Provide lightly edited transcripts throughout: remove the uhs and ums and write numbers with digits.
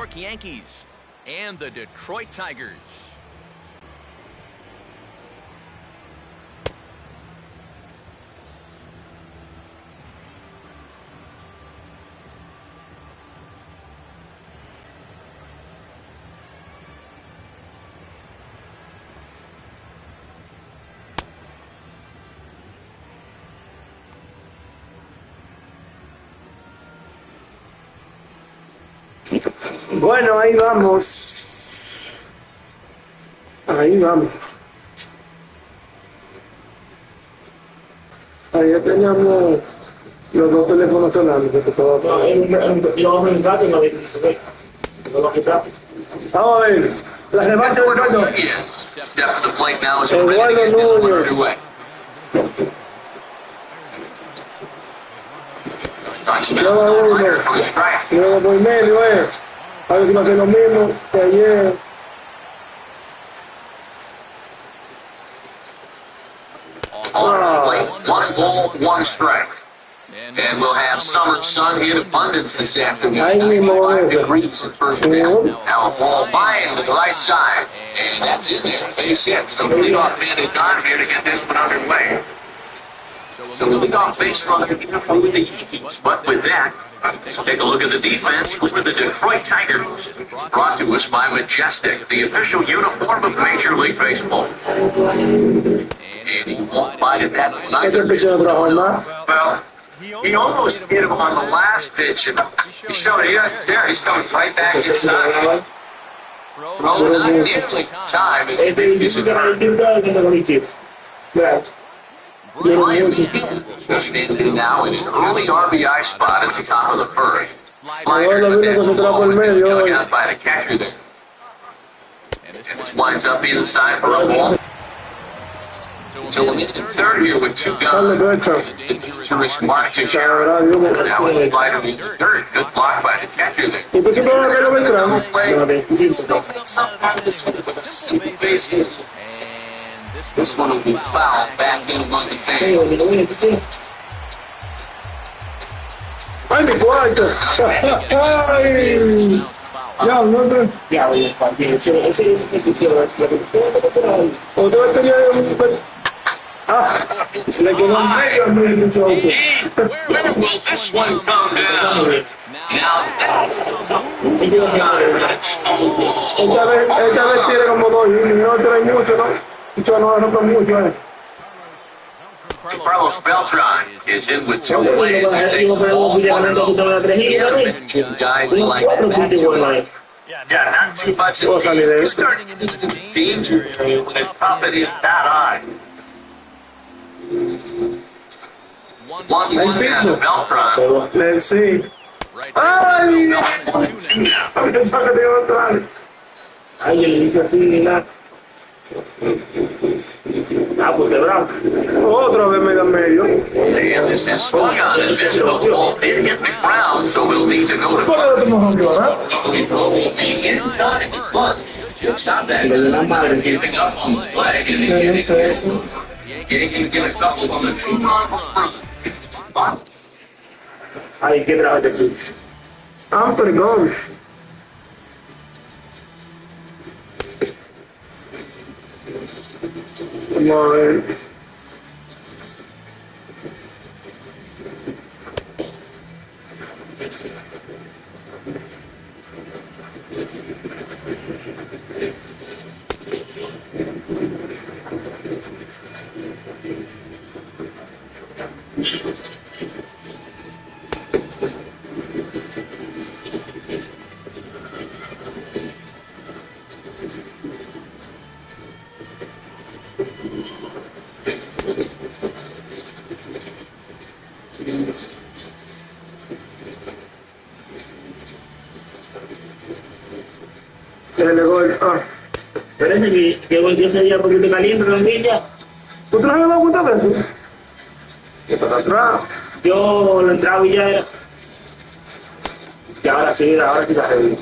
York Yankees and the Detroit Tigers. Bueno, ahí vamos. Ahí vamos. Ahí ya teníamos los dos teléfonos sonando. Vamos a ver. La revancha de Eduardo. Eduardo Núñez. Lleva uno. Luego por medio, A ver si va a hacer lo mismo que ayer. One ball, one strike. And we'll have summer sun in abundance this afternoon. 95 degrees at first pitch. Now a ball by into the right side. And that's in there. Base hit. So the leadoff man is on here to get this one underway. So the leadoff base runner for the Yankees. But with that, let's take a look at the defense for the Detroit Tigers. It's brought to us by Majestic, the official uniform of Major League Baseball. And he won't bite at that one. Well, he almost hit him on the last pitch. And he showed it there. He's coming right back inside. Throw not nearly time as he's standing now in an early RBI spot at the top of the first. Slider going out by the catcher there. And this winds up being the side for a ball. So we're in the third here with two guns. To respond to Sharon. Now a slider in the third. Good block by the catcher there. This one will be fouled back in among the fans. ¡Ay, mi cuarto! ¡Ay! Ya, no te... Otra vez tenía un... Ah, se le quedó en medio al medio del show. Where will this one come down? Now Esta vez tiene como dos y no trae mucho, ¿no? Mucho no agarra mucho, Carlos Beltran is in with two plays. He takes the ball 1-0. Two guys like that. Yeah, not too much of these. Starting into the danger area when it's popping in that high. 1-1 down to Beltran. Let's see. ¡Ay! Pensaba que te iba a entrar. Ay, yo le hice así, nada. Ah, pues de bravo. Otra vez medio en medio. And this is swung on as this ball did hit the ground, so we'll need to go to ¿Cuál es tu mejor jugador? It will be in time, but it's not that good. Giving up on the flag, and Yankees get a couple on the two-run run. Ay, qué trabajo de aquí. Anthony Gómez. Vamos a ver. Parece que volvió ese día porque te calienta la milla. ¿Tú te has dado cuenta de eso? ¿Qué para atrás? Yo lo entraba y ya era. Y ahora sí la reví.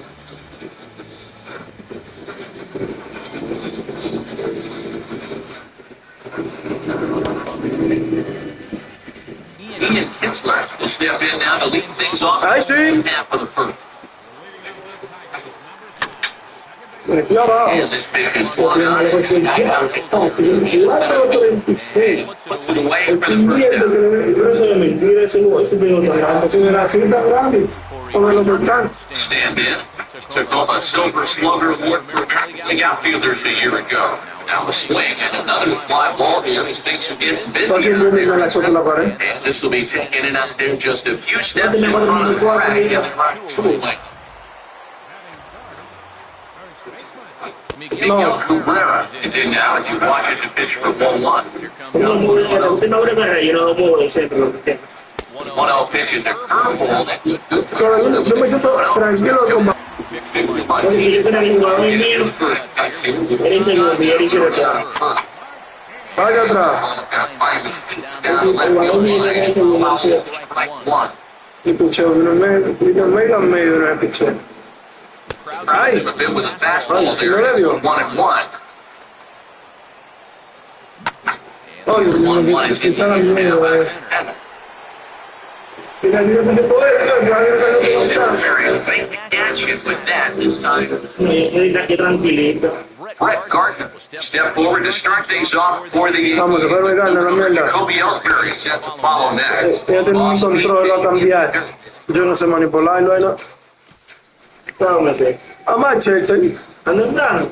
Ian Kinsler will step in now to lead things off. I see. Half of the first. Metió abajo. And this pitch is one on. Puts it away for the first down. Stand in. Took off a Silver Slugger award for the outfielders a year ago. Now a swing and another fly ball here as things are getting busier. And this will be taken in out there just a few steps in front of the crack in the right true lane. Miguel Cabrera is in now as he watches a pitch for 1-1. 1-0 pitch is a curveball that good. Vaya atrás. Y pucheo vino en medio, no es picheo. Ay, A bit with a fastball no there. le dio. 1-1. Oye, 1-1 is in the está with that this time. Brett Gardner step forward to start things off for the Vamos, se fue regando la mierda. Kobe Ellsbury set to follow next. Ella tiene un control, lo va a cambiar. Yo no sé manipularlo, ¿no? Amar Chelsea. Andando.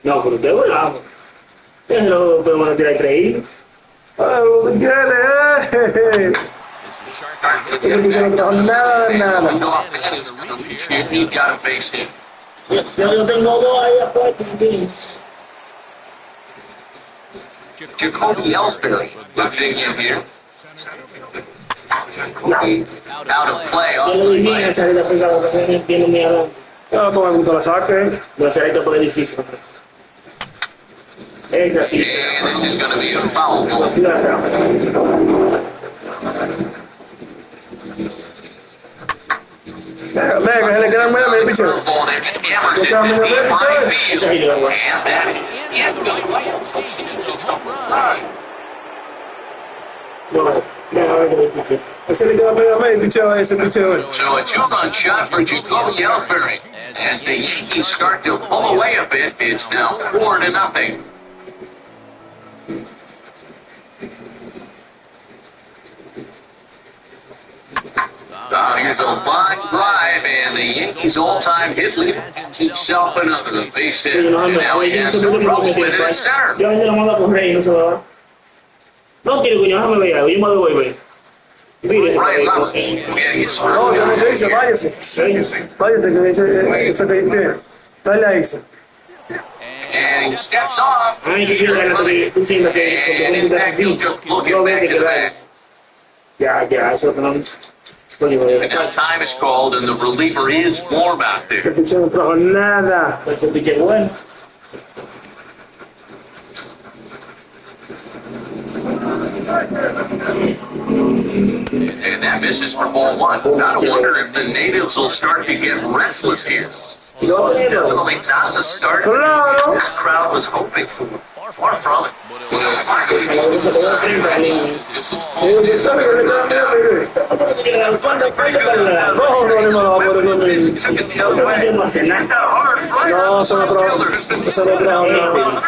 No, pero te volamos. Eso podemos no tirar creíble. Lo que quiere, Ese piso no trajo nada. He got a base hit. Yo tengo dos ahí afuera. Jacoby Ellsbury looking in here. Out of play Yo on le the doy bien play. a esa vida pegada, porque no entiendo mi edad. Ah, pues me gusta la saque. No será esto por el edificio. Es así. And this is going to be a foul ball. Así la trama. Venga, que se le queda medio el picheo. Curveball there. Hammers it to deep right field. And that is it. Bueno, venga, a ver qué me dice. Ese le queda medio el picheo, ese picheo. So a two-run shot for Jacoby Ellsbury. As the Yankees start to pull away a bit, it's now 4-0. Here's a line drive, and the Yankees' all-time hit leader gets himself another base hit. And now he has no trouble with it in center. Yo a veces lo mando a correr y no se va. No quiero, coño, déjame ver algo. Yo me devuelvo. Mire, Right level. Getting his No, yo no te dice, váyase. Váyase, que ese que viene. Dale a ese. and he steps off. Ay, yo quiero ganar porque tú sientes que And in fact, he'll just look it back in the back. Ya, eso que no. The cut time is called, and the reliever is warm out Ese there. picheo no trajo nada. Eso pique bueno. And that misses for ball one. Gotta wonder if the natives will start to get restless here. Yo It's quiero. definitely not the start the Claro. crowd was hoping for. Far from it. Se lo voy a 30 This is Digo, que sabe que le queda medio, mire. Rojo no le hemos dado por eso mismo. took it the other way. No hace nada. No, eso no trajo. Eso no trajo nada.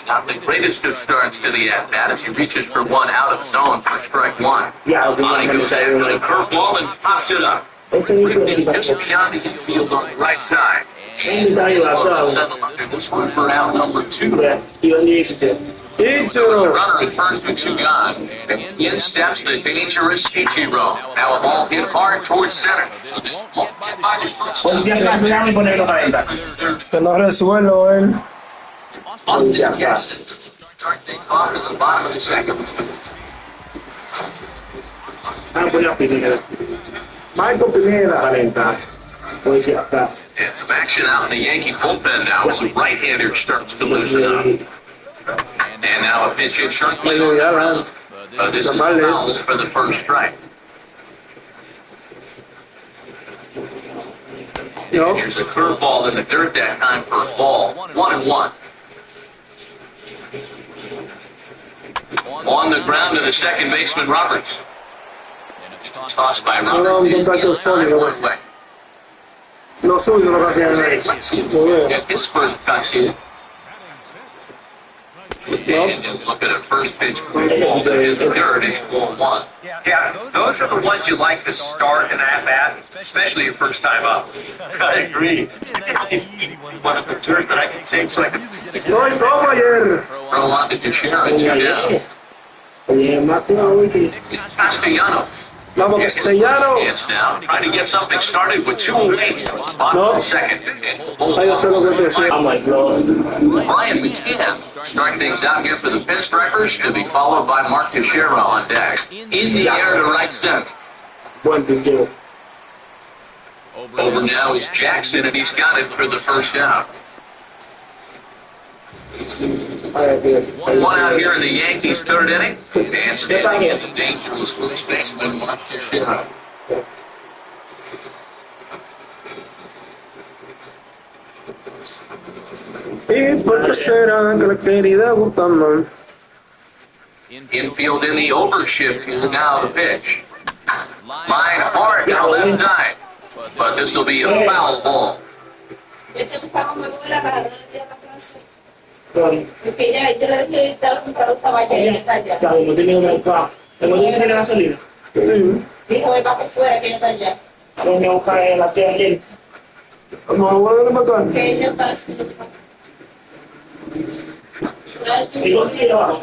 Not the greatest of starts to the at-bat as he reaches for one out of zone for strike one. Ya, Monty goes after the curveball and pops it up. Quickly just beyond the infield on the right side. And we'll settle under this one for out number two. The Ichiro. runner at first with two gone. In steps the dangerous Ichiro. Now a ball hit hard towards center. Policía atrás, déjame ponerlo para adentro. Que no resuelvo él. Austin Jackson. Start things off in the bottom of the second. Ah, pues la primera. Michael Pineda. Calenta. Policía atrás. And some action out in the Yankee bullpen now as a right-hander starts to loosen up. And now a pitch hit sharply on the ground. This is fouls for the first strike. Yo. And here's a curveball in the dirt that time for a ball. 1-1. On the ground to the second baseman, Roberts. Tossed by Roberts. One way. Lo suyo lo que hacían ahí. Let's see if Muy we bien. get his first touch here. And look at a first pitch voltage in the third. It's 4-1. Yeah, those are the ones you like to start an at-bat, especially your first time up. I agree. It's easy one of the turns that I can take so I can... Estoy como ayer. Throw on to Teixeira, 2 down. Oye, Mateo, It's Castellanos. vamos, Castellano. It's now trying to get something started with 2 away. Spot No. for second. Hay que hacer lo que te decía. Oh my God. Ryan McCann starting things out here for the Pinstripers to be followed by Mark Teixeira on deck. In the air to right center. Buen picheo. Over now is Jackson, and he's got it for the first out. Ahí empieza. 1 out here in the Yankees' third inning. And standing in the dangerous first baseman, Mark Teixeira. ¿Y por qué será que la querida gusta más? Infield in the overshift here now the pitch. Line hard down left side. But this will be a foul ball. Porque ya, yo le dije estaba comprando caballo y está allá. Claro, no tiene que buscar. ¿Tengo que tener gasolina? Sí. Dijo, ve para que fuera, que ella está allá. ¿A dónde buscar en la tía ayer? Vamos a volver a matar. Que ella está así. ¿Y yo sí llevaba?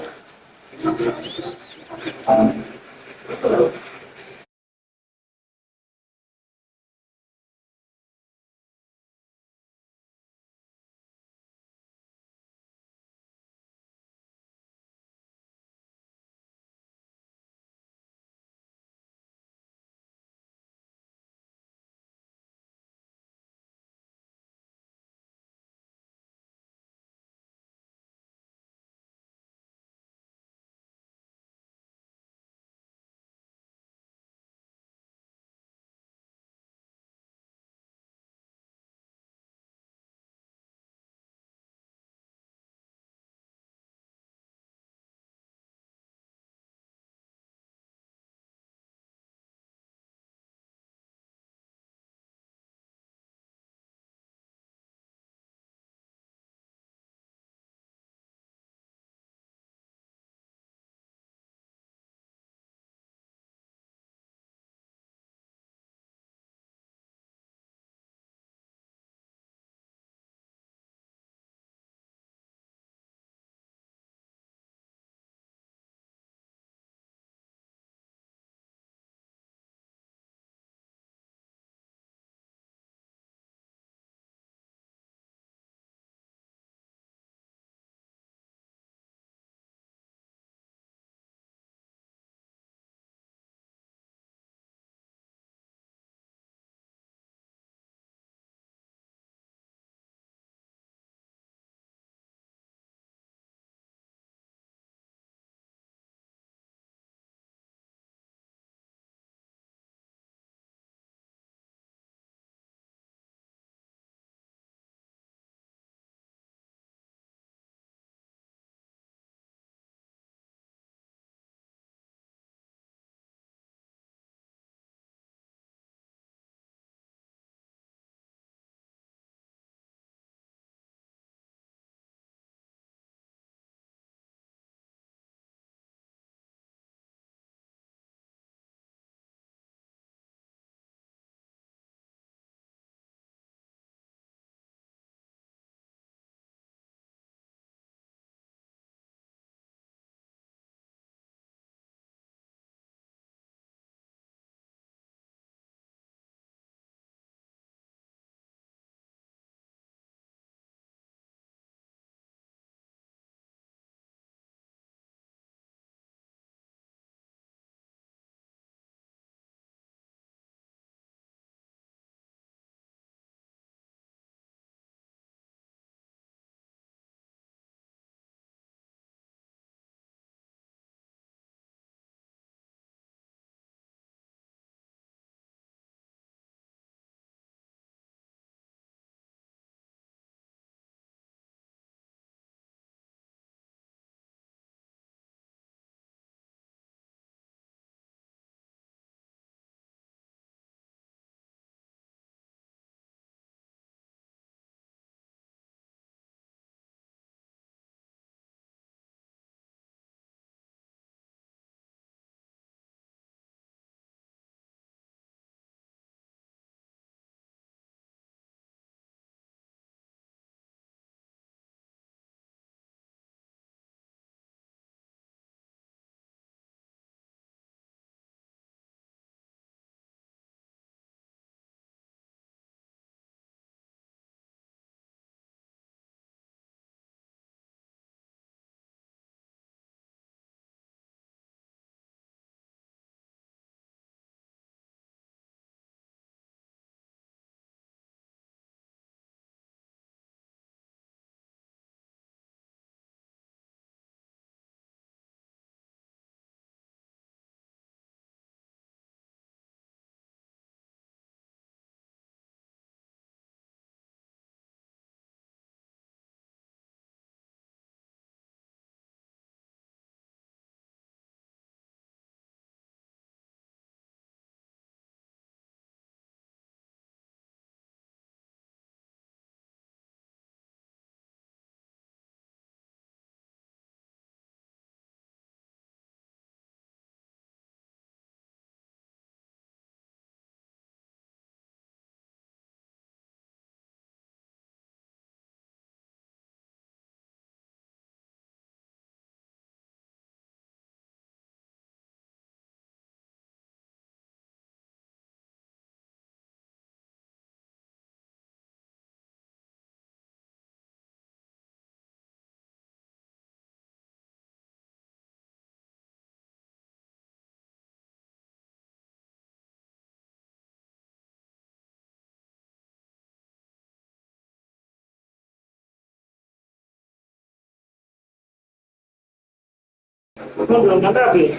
No, pero más rápido.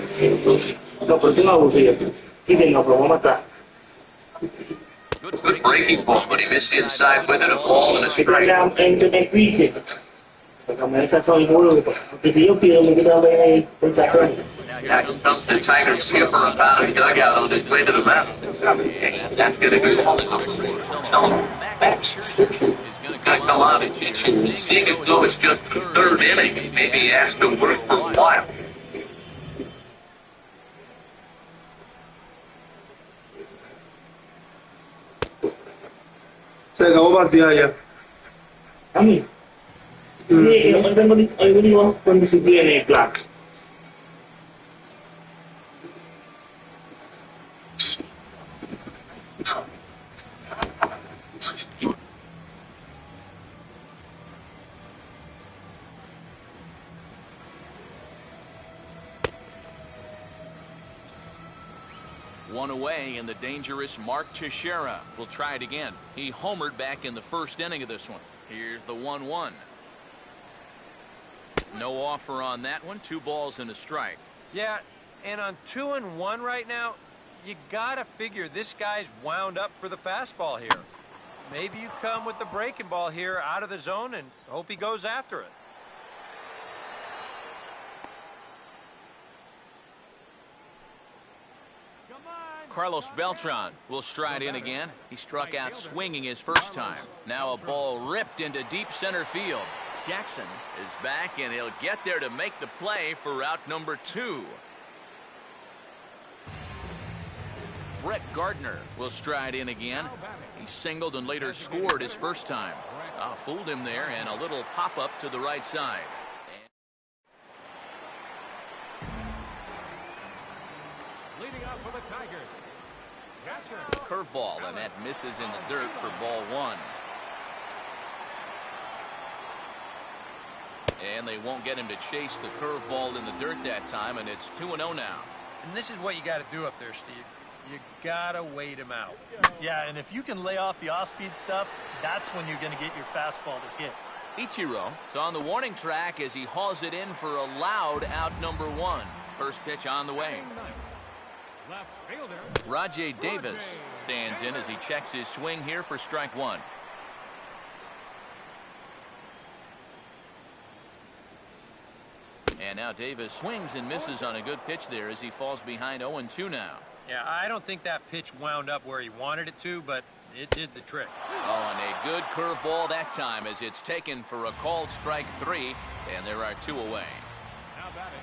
No, pero tengo abusivo. Quítenlo, pero vamos a matar. Good breaking ball, but he missed inside with it. A ball and a strike. Entre me pique. Porque me desazón y seguro que si yo pido, me quedo ahí desazón. Now here comes the Tiger skipper up out of the dugout on his way to the mound. That's going to be the going to come out and seeing as though it's just the third inning, maybe he has to work for a while. Se acabó partida ya. A mí. Hoy venimos con disciplina y plan. One away, and the dangerous Mark Teixeira will try it again. He homered back in the first inning of this one. Here's the 1-1. No offer on that one. 2 balls and a strike. Yeah, and on 2-1 right now, you gotta figure this guy's wound up for the fastball here. Maybe you come with the breaking ball here out of the zone and hope he goes after it. Carlos Beltran will stride in again. He struck out swinging his first time. Now a ball ripped into deep center field. Jackson is back, and he'll get there to make the play for route number 2. Brett Gardner will stride in again. He singled and later scored his first time. Fooled him there, and a little pop-up to the right side. Leading off for the Tigers. Curveball, and that misses in the dirt for ball 1. And they won't get him to chase the curveball in the dirt that time, and it's 2-0 now. And this is what you got to do up there, Steve. You got to wait him out. Yeah, and if you can lay off the off-speed stuff, that's when you're going to get your fastball to hit. Ichiro is on the warning track as he hauls it in for a loud out number 1. First pitch on the way. Rajay Davis stands in as he checks his swing here for strike 1. And now Davis swings and misses on a good pitch there as he falls behind 0-2 now. Yeah, I don't think that pitch wound up where he wanted it to, but it did the trick. Oh, and a good curveball that time as it's taken for a called strike 3, and there are 2 away. Now batting,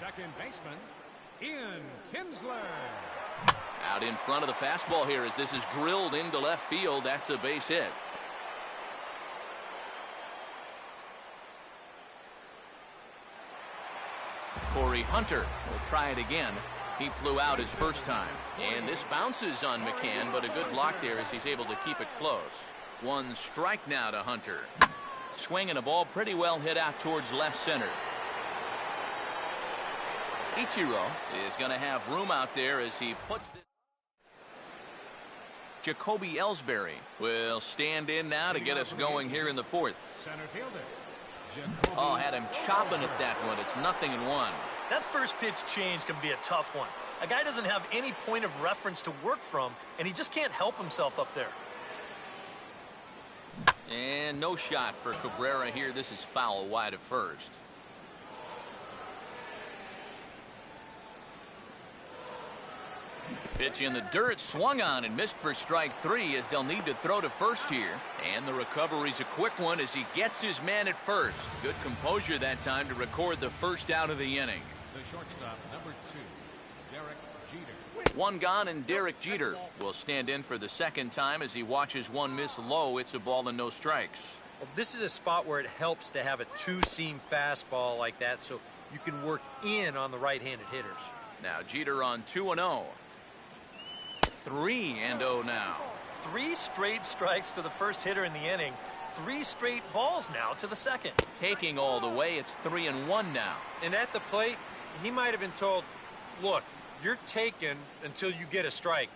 second baseman, Ian Kinsler. Out in front of the fastball here as this is drilled into left field. That's a base hit. Corey Hunter will try it again. He flew out his first time. And this bounces on McCann, but a good block there as he's able to keep it close. 1 strike now to Hunter. Swinging a ball pretty well hit out towards left center. Ichiro is going to have room out there as he puts this. Jacoby Ellsbury will stand in now to get us going here in the 4th. Center fielder. Oh, had him chopping at that one. It's 0-1. That first pitch change can be a tough one. A guy doesn't have any point of reference to work from, and he just can't help himself up there. And no shot for Cabrera here. This is foul wide of first. Pitch in the dirt, swung on and missed for strike 3 as they'll need to throw to first here. And the recovery's a quick one as he gets his man at first. Good composure that time to record the first out of the inning. The shortstop, number 2, Derek Jeter. 1 gone, and Derek Jeter will stand in for the second time as he watches one miss low. It's a ball and no strikes. Well, this is a spot where it helps to have a 2-seam fastball like that so you can work in on the right-handed hitters. Now Jeter on 2-0. 3-0 now. 3 straight strikes to the first hitter in the inning. 3 straight balls now to the second. Taking all the way, it's 3-1 now. And at the plate, he might have been told, look, you're taken until you get a strike.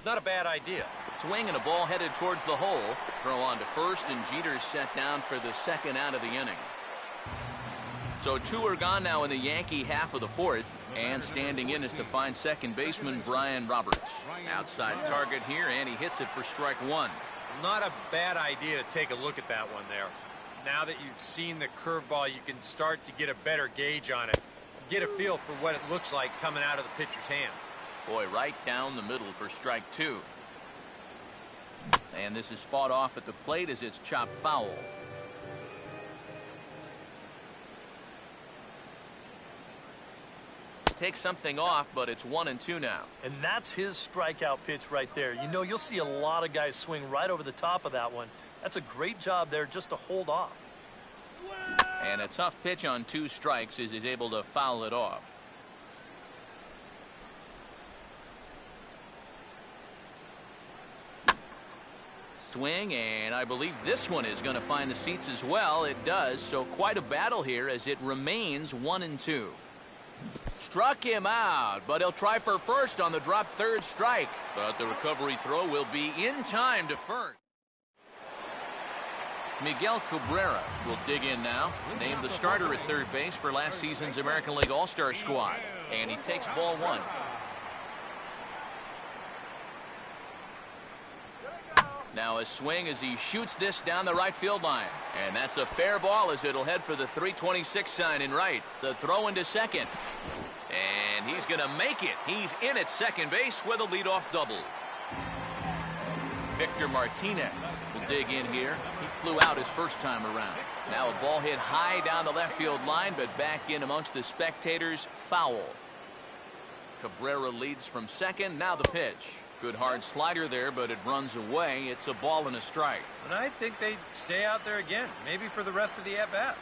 Not a bad idea. Swing and a ball headed towards the hole. Throw on to first, and Jeter's set down for the second out of the inning. So 2 are gone now in the Yankee half of the 4th. And standing in is the fine second baseman Brian Roberts. Outside target here, and he hits it for strike 1. Not a bad idea to take a look at that one there. Now that you've seen the curveball, you can start to get a better gauge on it. Get a feel for what it looks like coming out of the pitcher's hand. Boy, right down the middle for strike 2. And this is fought off at the plate as it's chopped foul. Takes something off, but it's 1-2 now. And that's his strikeout pitch right there. You know, you'll see a lot of guys swing right over the top of that one. That's a great job there just to hold off. And a tough pitch on 2 strikes as he's able to foul it off. Swing, and I believe this one is going to find the seats as well. It does, so quite a battle here as it remains 1-2. Struck him out, but he'll try for first on the drop third strike. But the recovery throw will be in time to first. Miguel Cabrera will dig in now. Named the starter at third base for last season's American League All-Star squad. And he takes ball 1. Now a swing as he shoots this down the right field line. And that's a fair ball as it'll head for the 326 sign in right. The throw into second. And he's going to make it. He's in at second base with a leadoff double. Victor Martinez will dig in here. He flew out his first time around. Now a ball hit high down the left field line, but back in amongst the spectators. Foul. Cabrera leads from second. Now the pitch. Good hard slider there, but it runs away. It's a ball and a strike. And I think they stay out there again, maybe for the rest of the at-bat.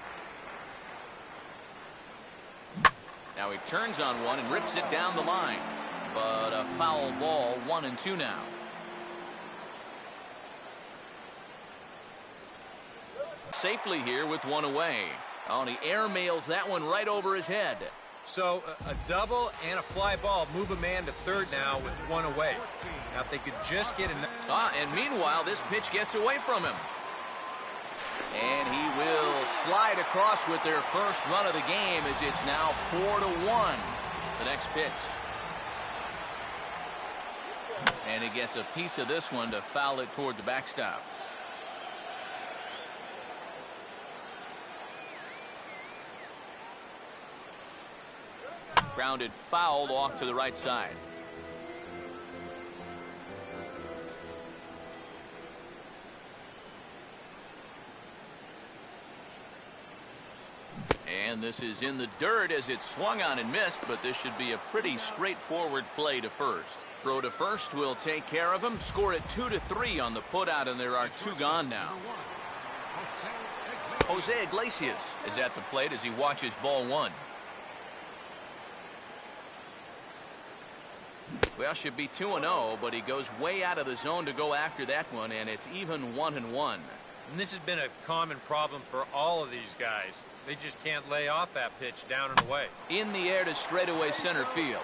Now he turns on one and rips it down the line. But a foul ball, 1-2 now. Safely here with 1 away. Oh, and he airmails that one right over his head. So a double and a fly ball move a man to third now with 1 away. Now if they could just get enough. And meanwhile this pitch gets away from him. And he will slide across with their first run of the game as it's now 4-1. The next pitch. And he gets a piece of this one to foul it toward the backstop. Grounded foul off to the right side. And this is in the dirt as it swung on and missed, but this should be a pretty straightforward play to first. Throw to first will take care of him. Score it 2-3 on the putout, and there are 2 gone now. Jose Iglesias is at the plate as he watches ball 1. Well, should be 2-0, but he goes way out of the zone to go after that one, and it's even 1-1. And this has been a common problem for all of these guys. They just can't lay off that pitch down and away. In the air to straightaway center field.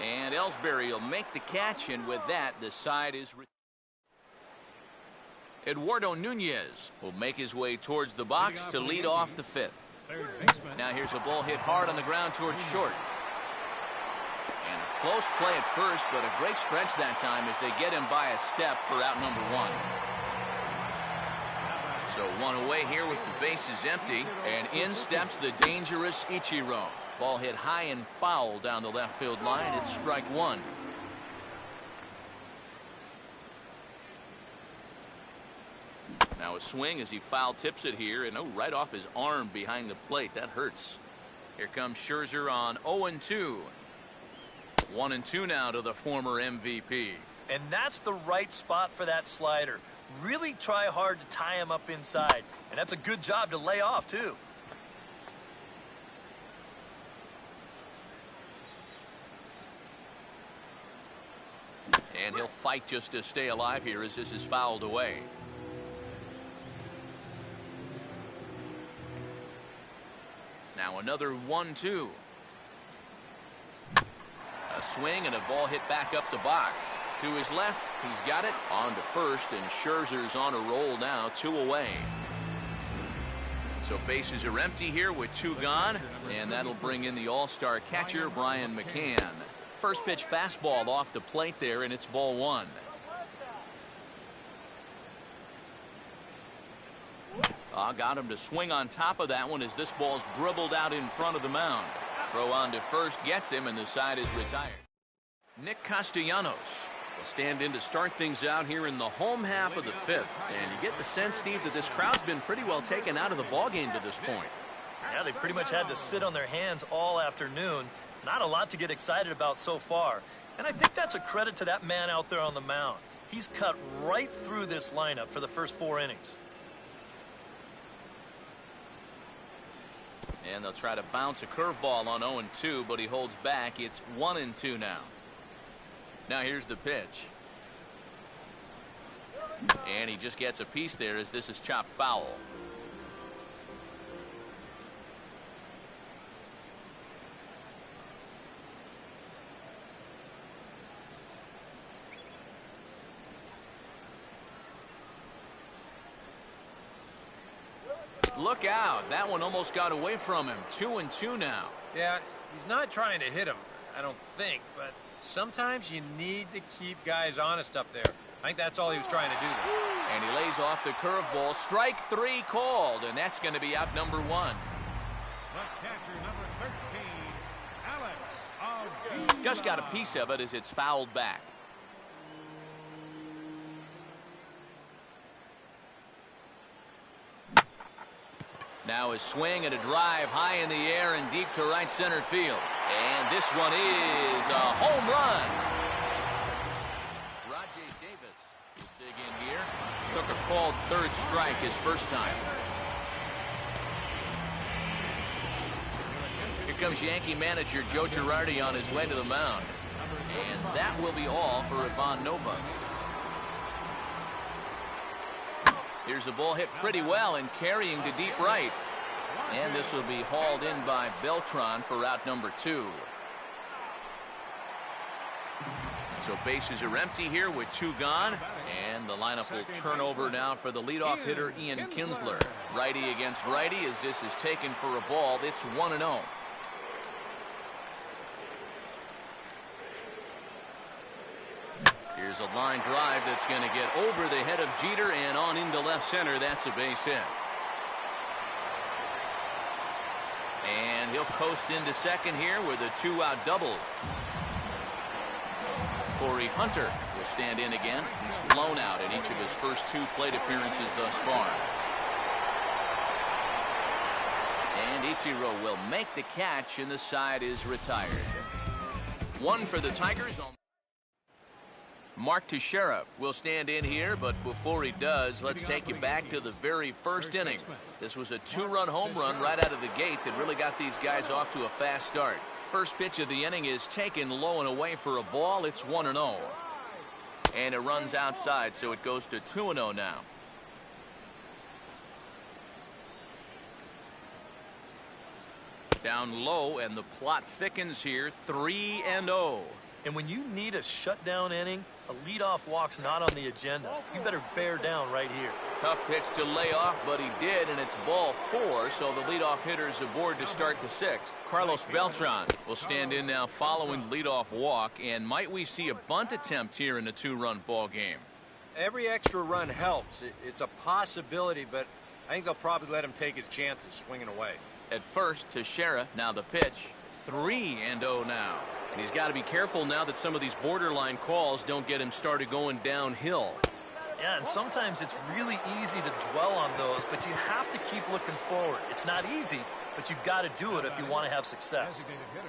And Ellsbury will make the catch, and with that, the side is... Eduardo Nunez will make his way towards the box to lead off the 5th. Now here's a ball hit hard on the ground towards short. And a close play at first, but a great stretch that time as they get him by a step for out number 1. So 1 away here with the bases empty, and in steps the dangerous Ichiro. Ball hit high and foul down the left field line. It's strike 1. Now a swing as he foul tips it here, and right off his arm behind the plate. That hurts. Here comes Scherzer on 0-2. 1-2 now to the former MVP. And that's the right spot for that slider. Really try hard to tie him up inside. And that's a good job to lay off, too. And he'll fight just to stay alive here as this is fouled away. Now another 1-2. A swing and a ball hit back up the box. To his left, he's got it on to first, and Scherzer's on a roll now, 2 away. So bases are empty here with 2 gone, and that'll bring in the all-star catcher, Brian McCann. First pitch fastball off the plate there, and it's ball 1. Got him to swing on top of that one as this ball's dribbled out in front of the mound. Throw on to first gets him, and the side is retired. Nick Castellanos will stand in to start things out here in the home half of the 5th. And you get the sense, Steve, that this crowd's been pretty well taken out of the ballgame to this point. Yeah, they pretty much had to sit on their hands all afternoon. Not a lot to get excited about so far. And I think that's a credit to that man out there on the mound. He's cut right through this lineup for the first 4 innings. And they'll try to bounce a curveball on 0-2, but he holds back. It's 1-2 now. Now here's the pitch. And he just gets a piece there as this is chopped foul. Look out. That one almost got away from him. 2-2 now. Yeah, he's not trying to hit him, I don't think, but sometimes you need to keep guys honest up there. I think that's all he was trying to do there. And he lays off the curveball. Strike 3 called, and that's going to be out number 1. The catcher, number 13, Alex. Just got a piece of it as it's fouled back. Now a swing and a drive high in the air and deep to right center field. And this one is a home run. Rajay Davis is big in here. Took a called 3rd strike his first time. Here comes Yankee manager Joe Girardi on his way to the mound. And that will be all for Ivan Nova. Here's a ball hit pretty well and carrying to deep right. And this will be hauled in by Beltran for out number 2. So bases are empty here with 2 gone. And the lineup will turn over now for the leadoff hitter, Ian Kinsler. Righty against righty as this is taken for a ball. It's 1-0. Here's a line drive that's going to get over the head of Jeter and on into left center. That's a base hit. And he'll coast into second here with a 2-out double. Torrey Hunter will stand in again. He's flown out in each of his first 2 plate appearances thus far. And Ichiro will make the catch, and the side is retired. 1 for the Tigers. Mark Teixeira will stand in here, but before he does, let's take you back to the very first inning. This was a 2-run home run right out of the gate that really got these guys off to a fast start. First pitch of the inning is taken low and away for a ball. It's 1-0. And it runs outside, so it goes to 2-0 now. Down low, and the plot thickens here. 3-0. And when you need a shutdown inning, a leadoff walk's not on the agenda. You better bear down right here. Tough pitch to lay off, but he did, and it's ball 4, so the leadoff hitter's aboard to start the 6th. Carlos Beltran will stand in now following the leadoff walk, and might we see a bunt attempt here in a 2-run ball game? Every extra run helps. It's a possibility, but I think they'll probably let him take his chances swinging away. At first, Teixeira, now the pitch. 3-0 now. And he's got to be careful now that some of these borderline calls don't get him started going downhill. Yeah, and sometimes it's really easy to dwell on those, but you have to keep looking forward. It's not easy, but you've got to do it if you want to have success. Designated hitter,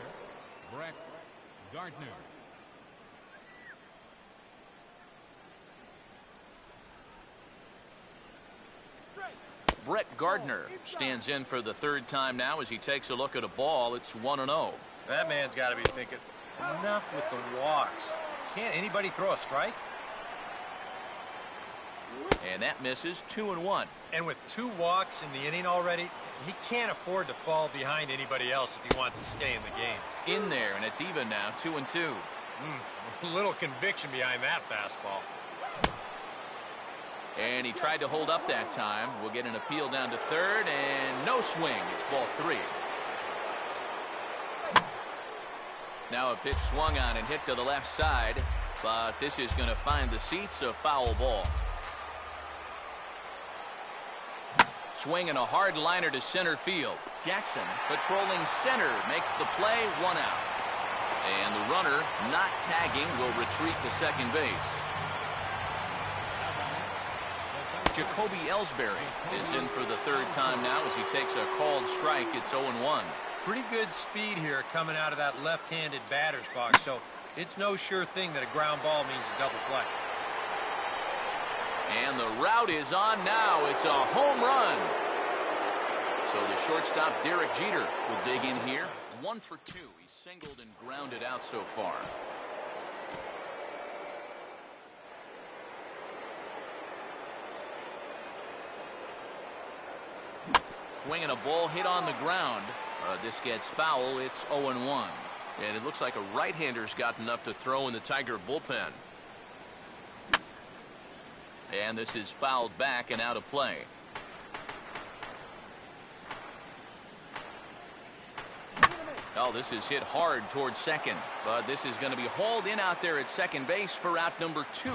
Brett Gardner. Brett Gardner stands in for the 3rd time now as he takes a look at a ball. It's 1-0. That man's got to be thinking, enough with the walks. Can't anybody throw a strike? And that misses. 2-1. And with 2 walks in the inning already, he can't afford to fall behind anybody else if he wants to stay in the game. In there, and it's even now. 2-2. A little conviction behind that fastball. And he tried to hold up that time. We'll get an appeal down to third, and no swing. It's ball 3. Now a pitch swung on and hit to the left side, but this is going to find the seats, a foul ball. Swing and a hard liner to center field. Jackson patrolling center makes the play, 1 out. And the runner not tagging will retreat to second base. Jacoby Ellsbury is in for the 3rd time now as he takes a called strike. It's 0-1. Pretty good speed here coming out of that left-handed batter's box, so it's no sure thing that a ground ball means a double play. And the route is on now. It's a home run. So the shortstop, Derek Jeter, will dig in here. 1 for 2. He's singled and grounded out so far. Swinging a ball hit on the ground. This gets foul. It's 0-1. And it looks like a right-hander's gotten up to throw in the Tiger bullpen. And this is fouled back and out of play. Oh, this is hit hard towards second. But this is going to be hauled in out there at second base for out number 2.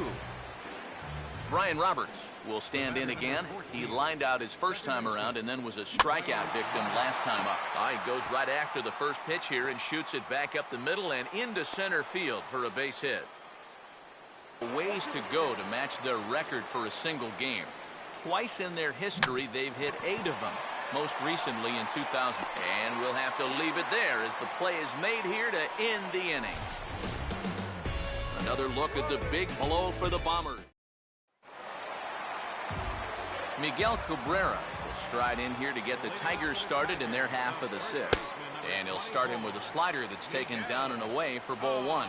Brian Roberts will stand in again. He lined out his first time around and then was a strikeout victim last time up. He goes right after the first pitch here and shoots it back up the middle and into center field for a base hit. Ways to go to match their record for a single game. Twice in their history, they've hit 8 of them, most recently in 2000. And we'll have to leave it there as the play is made here to end the inning. Another look at the big blow for the Bombers. Miguel Cabrera will stride in here to get the Tigers started in their half of the 6th. And he'll start him with a slider that's taken down and away for ball 1.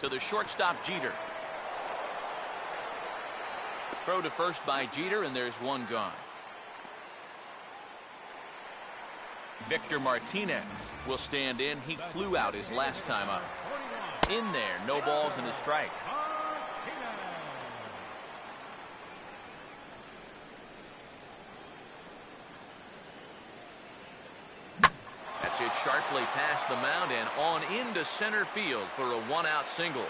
To the shortstop, Jeter. Throw to first by Jeter, and there's 1 gone. Victor Martinez will stand in. He flew out his last time up. In there, no balls and a strike. That's hit sharply past the mound and on into center field for a 1-out single.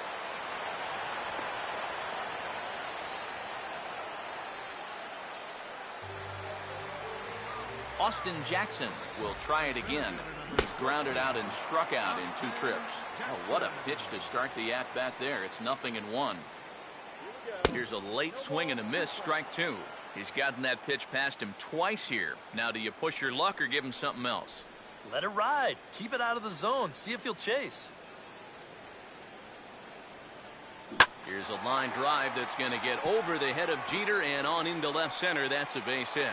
Austin Jackson will try it again. He's grounded out and struck out in 2 trips. Oh, what a pitch to start the at-bat there. It's 0-1. Here's a late swing and a miss, strike 2. He's gotten that pitch past him twice here. Now, do you push your luck or give him something else? Let it ride. Keep it out of the zone. See if he'll chase. Here's a line drive that's going to get over the head of Jeter and on into left center. That's a base hit.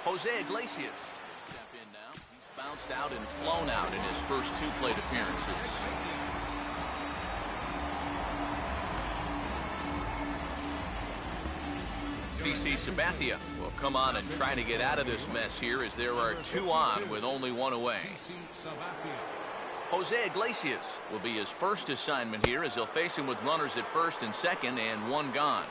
Jose Iglesias will step in now. He's bounced out and flown out in his first 2 plate appearances. CC Sabathia will come on and try to get out of this mess here as there are 2 on with only 1 away. Jose Iglesias will be his first assignment here as they'll face him with runners at first and second and 1 gone.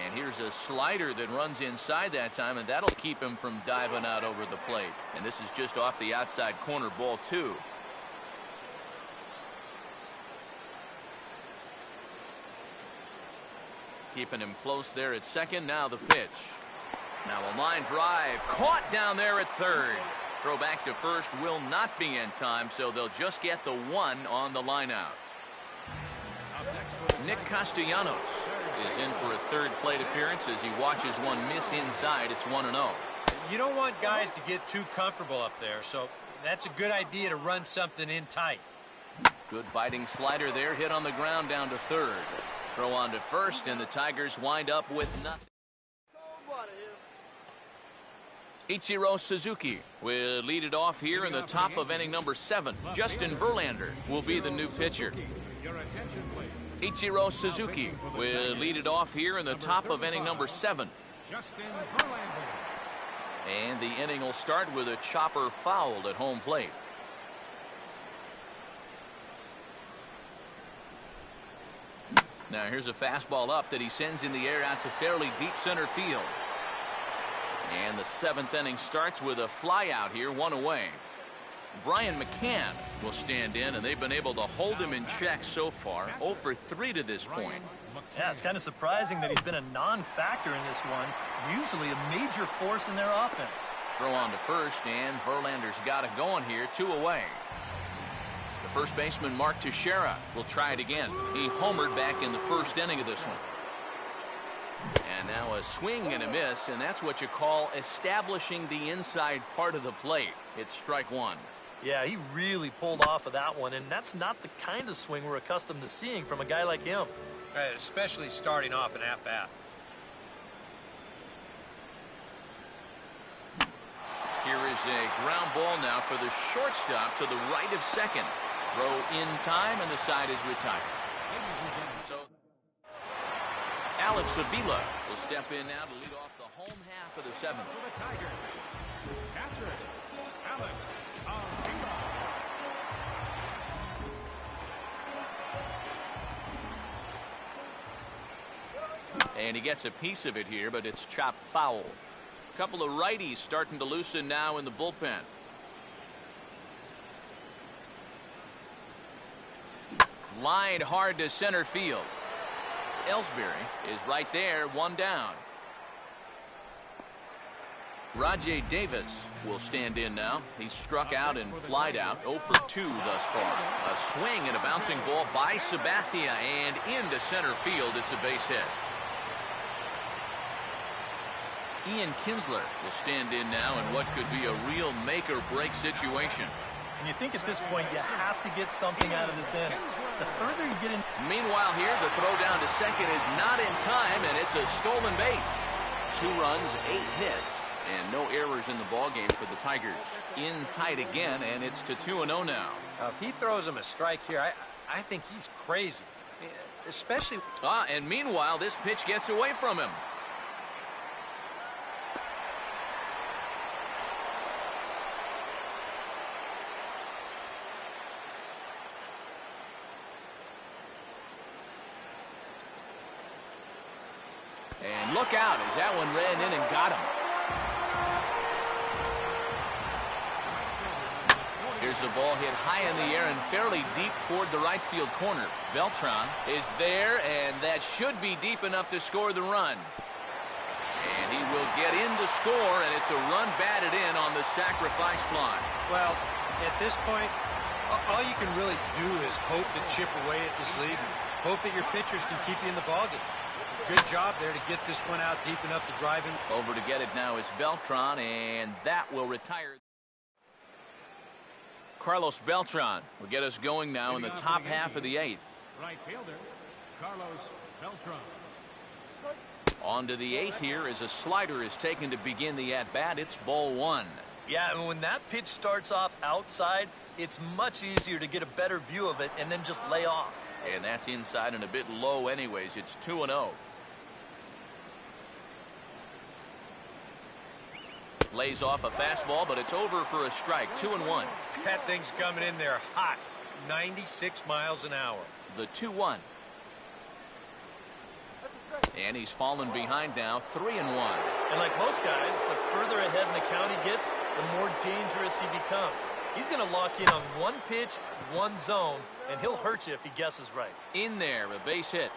And here's a slider that runs inside that time, and that'll keep him from diving out over the plate. And this is just off the outside corner, ball 2. Keeping him close there at second. Now the pitch. Now a line drive caught down there at third. Throw back to first will not be in time, so they'll just get the 1 on the line out. Nick Castellanos is in for a 3rd plate appearance as he watches one miss inside. It's 1-0. You don't want guys to get too comfortable up there, so that's a good idea to run something in tight. Good biting slider there, hit on the ground down to third. Throw on to first, and the Tigers wind up with nothing. Ichiro Suzuki will lead it off here in the top of inning number 7. Justin Verlander will be the new pitcher. Ichiro Suzuki will lead it off here in the top of inning number 7. Justin Verlander. And the inning will start with a chopper fouled at home plate. Now here's a fastball up that he sends in the air out to fairly deep center field. And the 7th inning starts with a fly out here, 1 away. Brian McCann will stand in, and they've been able to hold him in check so far. 0 for 3 to this point. Yeah, it's kind of surprising that he's been a non-factor in this one. Usually a major force in their offense. Throw on to first, and Verlander's got it going here, 2 away. The first baseman, Mark Teixeira, will try it again. He homered back in the 1st inning of this one. And now a swing and a miss, and that's what you call establishing the inside part of the plate. It's strike 1. Yeah, he really pulled off of that one, and that's not the kind of swing we're accustomed to seeing from a guy like him. Right, especially starting off an at-bat. Here is a ground ball now for the shortstop to the right of second. Throw in time, and the side is retired. So Alex Avila will step in now to lead off the home half of the 7th. For the Tigers, catcher, Alex Avila. And he gets a piece of it here, but it's chopped foul. A couple of righties starting to loosen now in the bullpen. Lined hard to center field. Ellsbury is right there, 1 down. Rajay Davis will stand in now. He's struck out and flied out, 0 for 2 thus far. A swing and a bouncing ball by Sabathia, and into center field. It's a base hit. Ian Kinsler will stand in now in what could be a real make-or-break situation. And you think at this point you have to get something out of this inning. The further you get in. Meanwhile here, the throw down to second is not in time, and it's a stolen base. 2 runs, 8 hits, and no errors in the ballgame for the Tigers. In tight again, and it's to 2-0 now. If he throws him a strike here, I think he's crazy. Especially. And meanwhile, this pitch gets away from him. And look out as that one ran in and got him. Here's the ball hit high in the air and fairly deep toward the right field corner. Beltran is there, and that should be deep enough to score the run. And he will get in to score, and it's a run batted in on the sacrifice fly. Well, at this point, all you can really do is hope to chip away at this lead. Hope that your pitchers can keep you in the ballgame. Good job there to get this one out deep enough to drive in. Over to get it now is Beltran, and that will retire. Carlos Beltran will get us going now in the top half of the 8th. Right fielder, Carlos Beltran. On to the 8th here as a slider is taken to begin the at-bat. It's ball 1. Yeah, and when that pitch starts off outside, it's much easier to get a better view of it and then just lay off. And that's inside and a bit low anyways. It's 2-0. Lays off a fastball, but it's over for a strike. 2-1. That thing's coming in there hot. 96 miles an hour. The 2-1. And he's fallen behind now, 3-1. And like most guys, the further ahead in the count he gets, the more dangerous he becomes. He's going to lock in on one pitch, one zone, and he'll hurt you if he guesses right. In there, a base hit.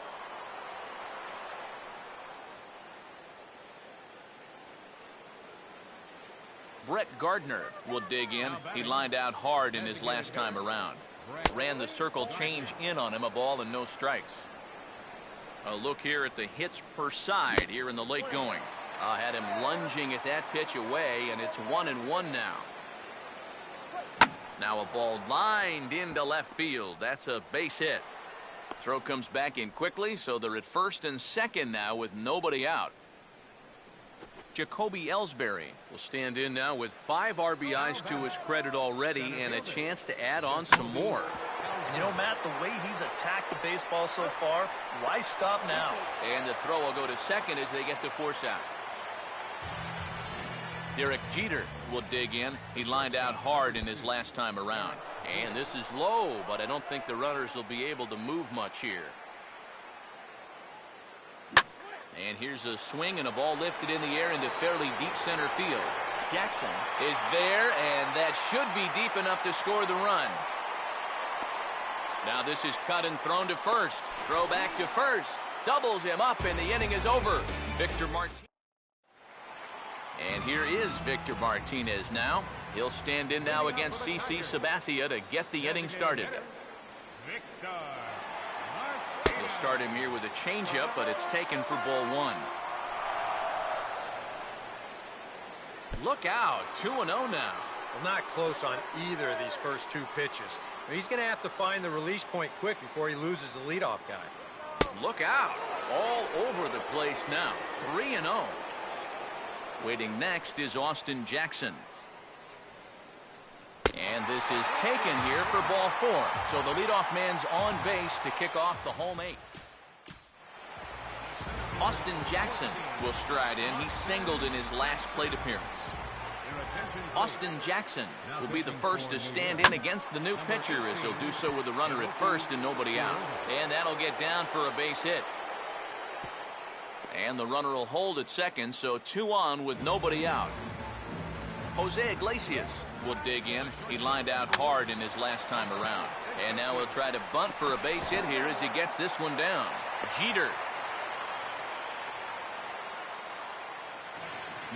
Brett Gardner will dig in. He lined out hard in his last time around. Ran the circle change in on him, a ball and no strikes. A look here at the hits per side here in the late going. Had him lunging at that pitch away, and it's 1-1 now. Now a ball lined into left field. That's a base hit. Throw comes back in quickly, so they're at first and second now with nobody out. Jacoby Ellsbury will stand in now with 5 RBIs to his credit already and a chance to add on some more. You know, Matt, the way he's attacked the baseball so far, why stop now? And the throw will go to second as they get the force out. Derek Jeter will dig in. He lined out hard in his last time around. And this is low, but I don't think the runners will be able to move much here. And here's a swing and a ball lifted in the air into fairly deep center field. Jackson is there, and that should be deep enough to score the run. Now this is cut and thrown to first. Throw back to first. Doubles him up, and the inning is over. Victor Martinez. And here is Victor Martinez now. He'll stand in now against CC Sabathia to get the inning started. He'll start him here with a changeup, but it's taken for ball one. Look out, 2-0 now. Well, not close on either of these first two pitches. He's going to have to find the release point quick before he loses the leadoff guy. Look out, all over the place now, 3-0. Waiting next is Austin Jackson. And this is taken here for ball four. So the leadoff man's on base to kick off the home eighth. Austin Jackson will stride in. He singled in his last plate appearance. Austin Jackson will be the first to stand in against the new pitcher, as he'll do so with a runner at first and nobody out. And that'll get down for a base hit. And the runner will hold at second, so 2 on with nobody out. Jose Iglesias will dig in. He lined out hard in his last time around. And now he'll try to bunt for a base hit here as he gets this one down. Jeter.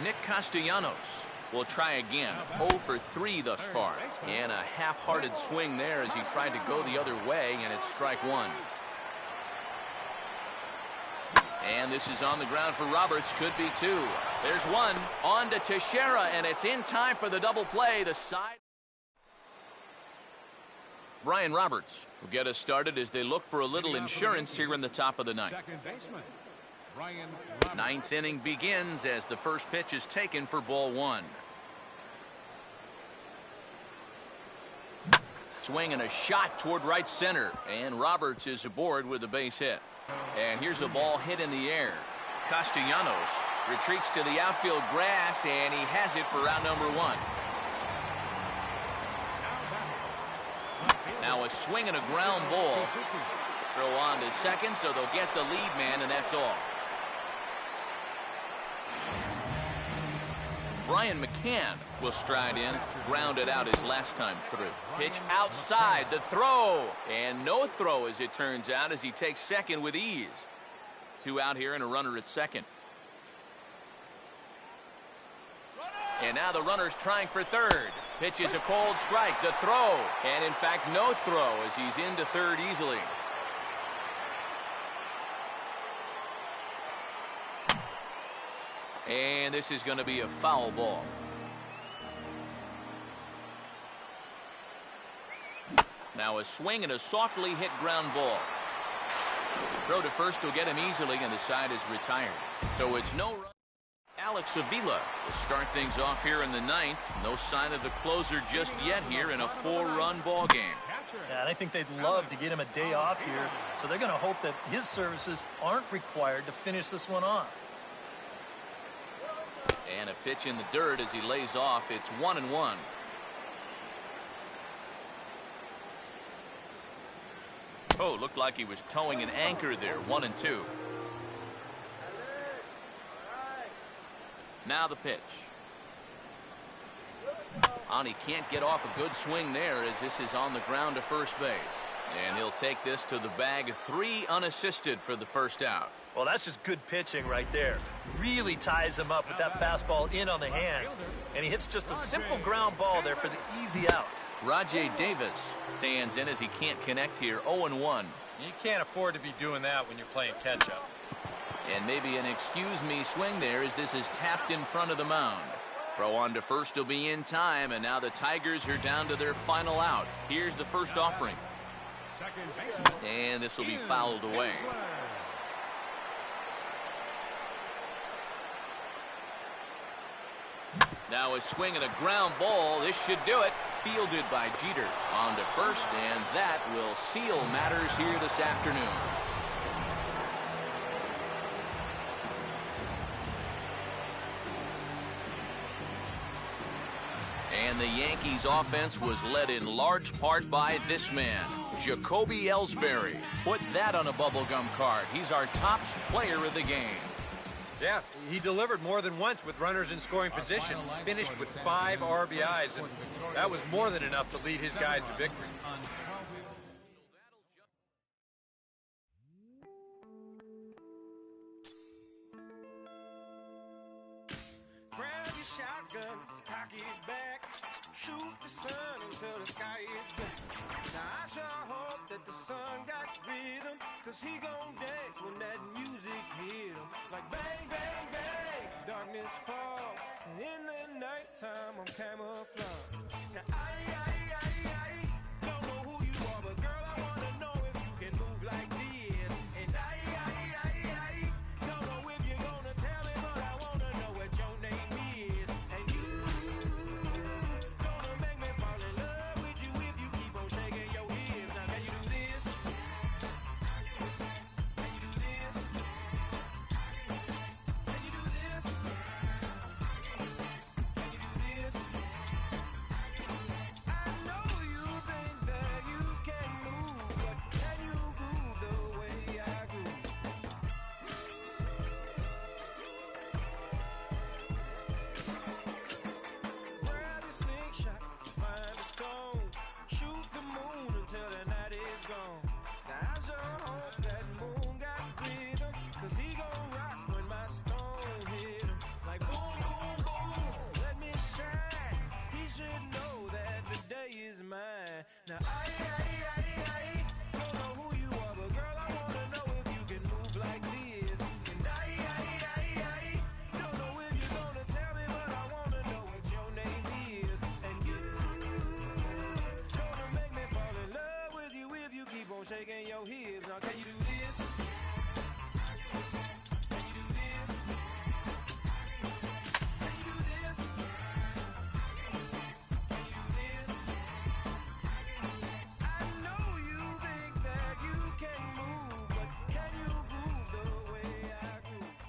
Nick Castellanos will try again. 0 for 3 thus far. And a half-hearted swing there as he tried to go the other way, and it's strike one. And this is on the ground for Roberts. Could be 2. There's 1. On to Teixeira, and it's in time for the double play. The side. Brian Roberts will get us started as they look for a little insurance here in the top of the ninth. Ninth inning begins as the first pitch is taken for ball 1. Swing and a shot toward right center, and Roberts is aboard with a base hit. And here's a ball hit in the air. Castellanos retreats to the outfield grass, and he has it for round number 1. Now a swing and a ground ball. Throw on to second, so they'll get the lead man, and that's all. Brian McCann will stride in, grounded out his last time through. Pitch outside, the throw, and no throw as it turns out as he takes second with ease. 2 out here and a runner at second. And now the runner's trying for third. Pitch is a cold strike, the throw, and in fact no throw as he's into third easily. And this is going to be a foul ball. Now a swing and a softly hit ground ball. Throw to first will get him easily, and the side is retired. So it's no run. Alex Avila will start things off here in the ninth. No sign of the closer just yet here in a 4-run ball game. Yeah, and I think they'd love to get him a day off here, so they're going to hope that his services aren't required to finish this one off. And a pitch in the dirt as he lays off. It's 1-1. Oh, looked like he was towing an anchor there. 1-2. Now the pitch. He can't get off a good swing there as this is on the ground to first base. And he'll take this to the bag. 3 unassisted for the first out. Well, that's just good pitching right there. Really ties him up with that fastball in on the hands. And he hits just a simple ground ball there for the easy out. Rajay Davis stands in as he can't connect here. 0-1. You can't afford to be doing that when you're playing catch-up. And maybe an excuse me swing there as this is tapped in front of the mound. Throw on to first will be in time, and now the Tigers are down to their final out. Here's the first offering. And this will be fouled away. Now a swing and a ground ball. This should do it. Fielded by Jeter. On to first, and that will seal matters here this afternoon. And the Yankees offense was led in large part by this man, Jacoby Ellsbury. Put that on a bubblegum card. He's our top player of the game. Yeah, he delivered more than once with runners in scoring position. Finished with 5 RBIs, and that was more than enough to lead his guys to victory. Grab your shotgun, cock it back, shoot the sun until the sky is black. Now I sure hope that the sun got rhythm, cause he gon' dance when that music hit him. Like bang, bang, bang, darkness fall, and in the nighttime I'm camouflage. Now I don't know who you are, but girl I wanna know if you can move like this. And I don't know if you're gonna tell me, but I wanna know what your name is. And you gonna make me fall in love with you if you keep on shaking your hips. Now can you do this? Can you do this? Can you do this? Can you do this? I know you think that you can move, but can you groove the way I groove? Grab your slingshot, find a stone, shoot the moon until the night is gone. Now I sure hope that moon got rhythm, cause he gon' rock when my stone hit him. Like boom, boom, boom, let me shine. He should know that the day is mine. Now I don't know who you are, but girl I wanna know if you can move like this. And I don't know if you're gonna tell me, but I wanna know what your name is. And you gonna make me fall in love with you if you keep on shaking your hips. Now can you do this? Can you do this? Can you do this? Can you do this? I know you think that you can move, but can you groove the way I groove?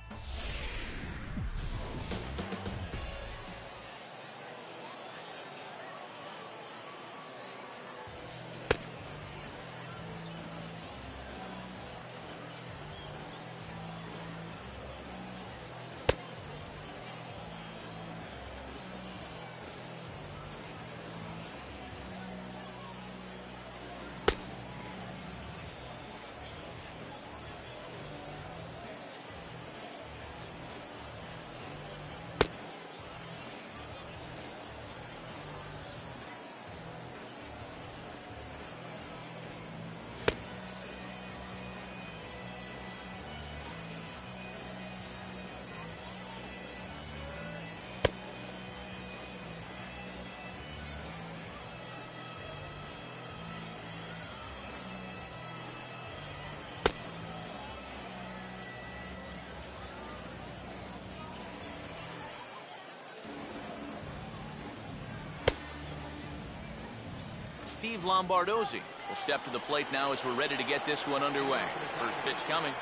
Steve Lombardozzi will step to the plate now as we're ready to get this one underway. First pitch coming.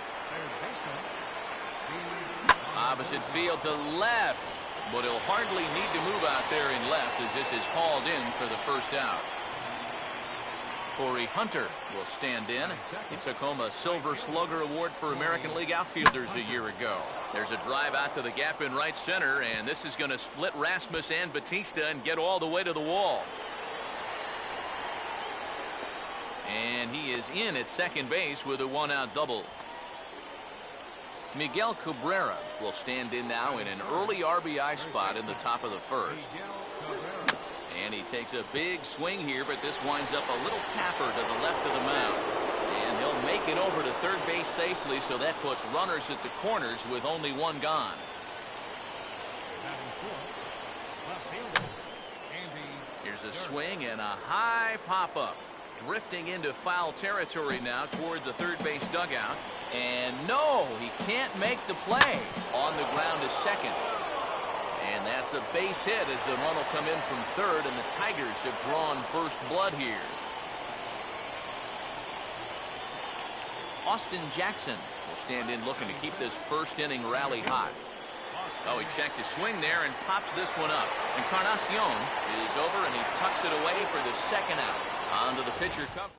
Opposite field to left, but he'll hardly need to move out there in left as this is hauled in for the first out. Corey Hunter will stand in. He took home a Silver Slugger Award for American League outfielders a year ago. There's a drive out to the gap in right center, and this is going to split Rasmus and Batista and get all the way to the wall. And he is in at second base with a one-out double. Miguel Cabrera will stand in now in an early RBI spot in the top of the first. And he takes a big swing here, but this winds up a little tapper to the left of the mound. And he'll make it over to third base safely, so that puts runners at the corners with only one gone. Here's a swing and a high pop-up. Drifting into foul territory now toward the third base dugout. And no, he can't make the play. On the ground to second. And that's a base hit as the run will come in from third, and the Tigers have drawn first blood here. Austin Jackson will stand in looking to keep this first inning rally hot. Oh, he checked his swing there and pops this one up. Encarnacion is over, and he tucks it away for the second out. On to the pitcher cover.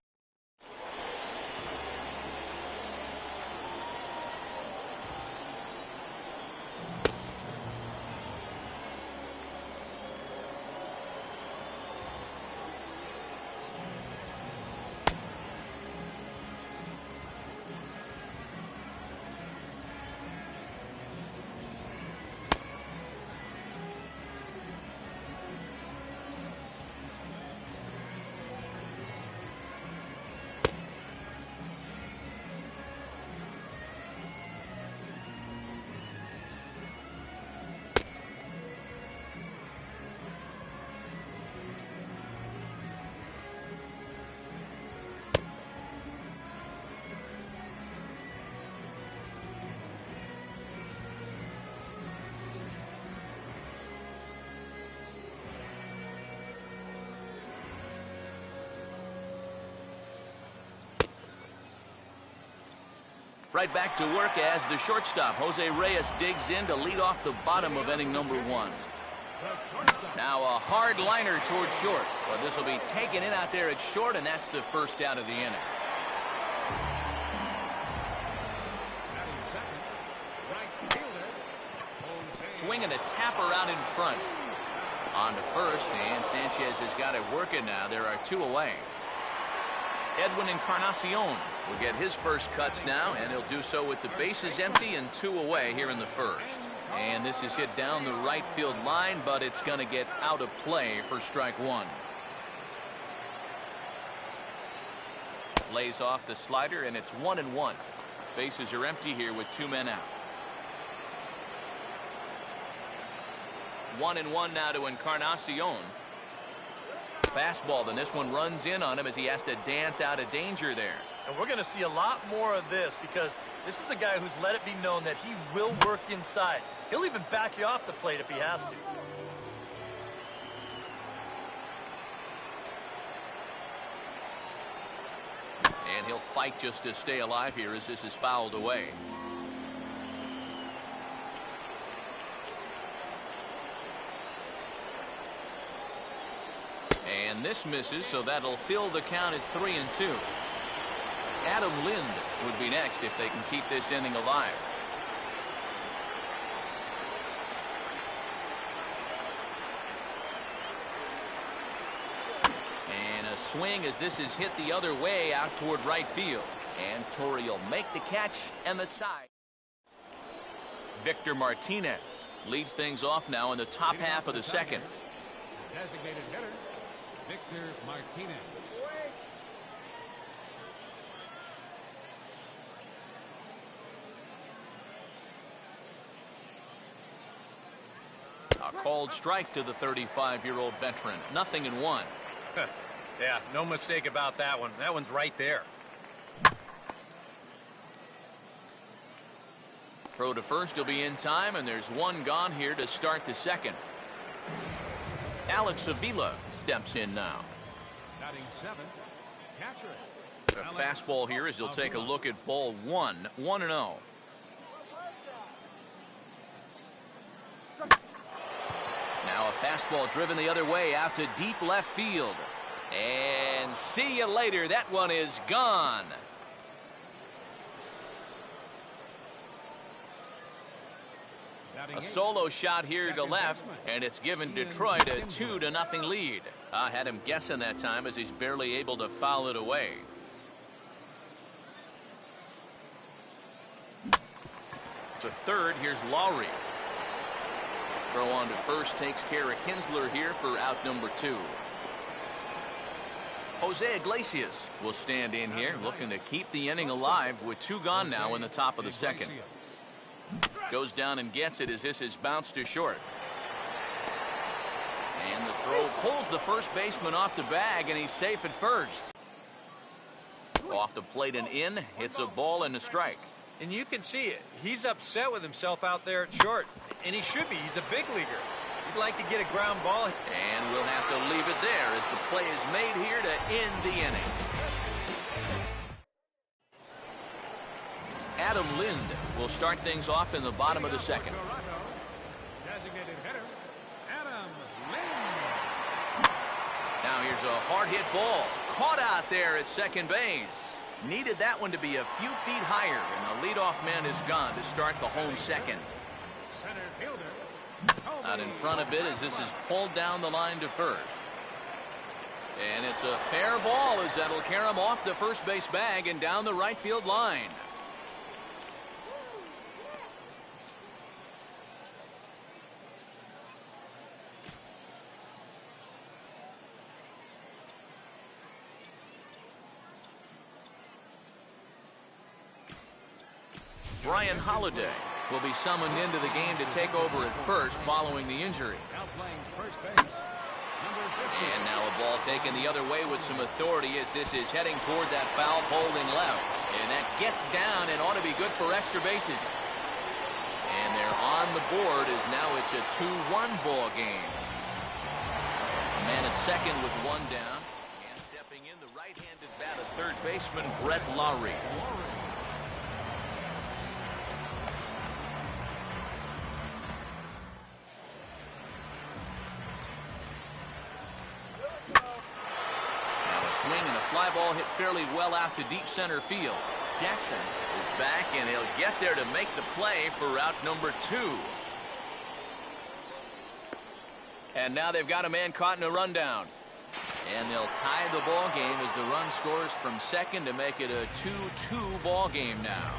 Right back to work as the shortstop, Jose Reyes, digs in to lead off the bottom of inning number 1. Now a hard liner towards short. But this will be taken in out there at short, and that's the first out of the inning. Swinging a tapper out in front. On to first, and Sanchez has got it working now. There are 2 away. Edwin Encarnacion will get his first cuts now, and he'll do so with the bases empty and 2 away here in the first. And this is hit down the right field line, but it's going to get out of play for strike 1. Lays off the slider, and it's 1-1. Bases are empty here with 2 men out. 1-1 now to Encarnacion. Fastball, then this one runs in on him as he has to dance out of danger there. And we're going to see a lot more of this because this is a guy who's let it be known that he will work inside. He'll even back you off the plate if he has to. And he'll fight just to stay alive here as this is fouled away. And this misses, so that'll fill the count at 3-2. Adam Lind would be next if they can keep this inning alive. And a swing as this is hit the other way out toward right field. And Torrey will make the catch and the side. Victor Martinez leads things off now in the top half of the second. Designated hitter, Victor Martinez. A called strike to the 35-year-old veteran. 0-1. Yeah, no mistake about that one. That one's right there. Throw to first will be in time, and there's one gone here to start the second. Alex Avila steps in now. Batting 7th, catcher. The fastball here as he'll take a look at ball 1. 1-0. Now a fastball driven the other way out to deep left field. And see you later. That one is gone. A solo shot here to left, and it's given Detroit a 2-0 lead. I had him guessing that time as he's barely able to foul it away. To third, here's Lowry. Throw on to first takes care of Kinsler here for out number 2. Jose Iglesias will stand in here looking to keep the inning alive with 2 gone now in the top of the second. Goes down and gets it as this is bounced to short. And the throw pulls the first baseman off the bag, and he's safe at first. Off the plate and in, hits a ball and a strike. And you can see it. He's upset with himself out there at short. And he should be. He's a big leaguer. He'd like to get a ground ball. And we'll have to leave it there as the play is made here to end the inning. Adam Lind will start things off in the bottom of the second. There's a hard-hit ball. Caught out there at second base. Needed that one to be a few feet higher, and the leadoff man is gone to start the home second. Out in front a bit as this is pulled down the line to first. And it's a fair ball as that'll carry him off the first base bag and down the right field line. Brian Holiday will be summoned into the game to take over at first following the injury. And now a ball taken the other way with some authority as this is heading toward that foul pole in left. And that gets down and ought to be good for extra bases. And they're on the board as now it's a 2-1 ball game. A man at second with one down. And stepping in the right-handed bat of third baseman Brett Lowry. Fly ball hit fairly well out to deep center field. Jackson is back, and he'll get there to make the play for out number 2. And now they've got a man caught in a rundown. And they'll tie the ball game as the run scores from second to make it a 2-2 ball game now.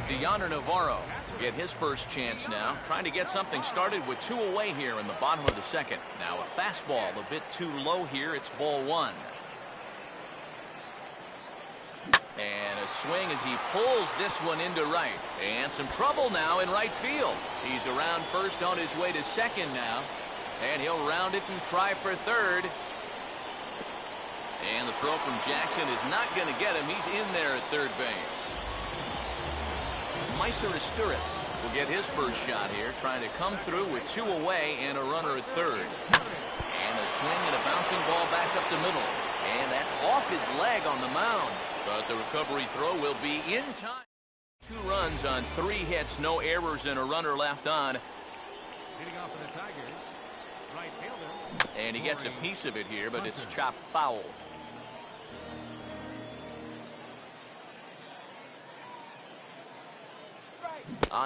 Deoner Navarro will get his first chance now, trying to get something started with 2 away here in the bottom of the second. Now a fastball a bit too low here. It's ball 1. And a swing as he pulls this one into right. And some trouble now in right field. He's around first on his way to second now. And he'll round it and try for third. And the throw from Jackson is not going to get him. He's in there at third base. Meiser Estouris will get his first shot here, trying to come through with 2 away and a runner at third. And a swing and a bouncing ball back up the middle. And that's off his leg on the mound. But the recovery throw will be in time. 2 runs on 3 hits, no errors, and a runner left on. Hitting off for the Tigers, right fielder. And he gets a piece of it here, but it's chopped foul.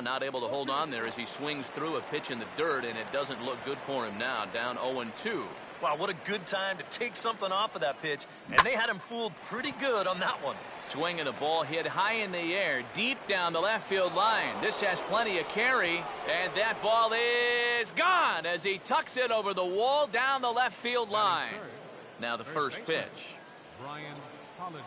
Not able to hold on there as he swings through a pitch in the dirt, and it doesn't look good for him now. Down 0-2. Wow, what a good time to take something off of that pitch, and they had him fooled pretty good on that one. Swinging a ball hit high in the air, deep down the left field line. This has plenty of carry, and that ball is gone as he tucks it over the wall down the left field line. Now the first pitch. Brian Holiday.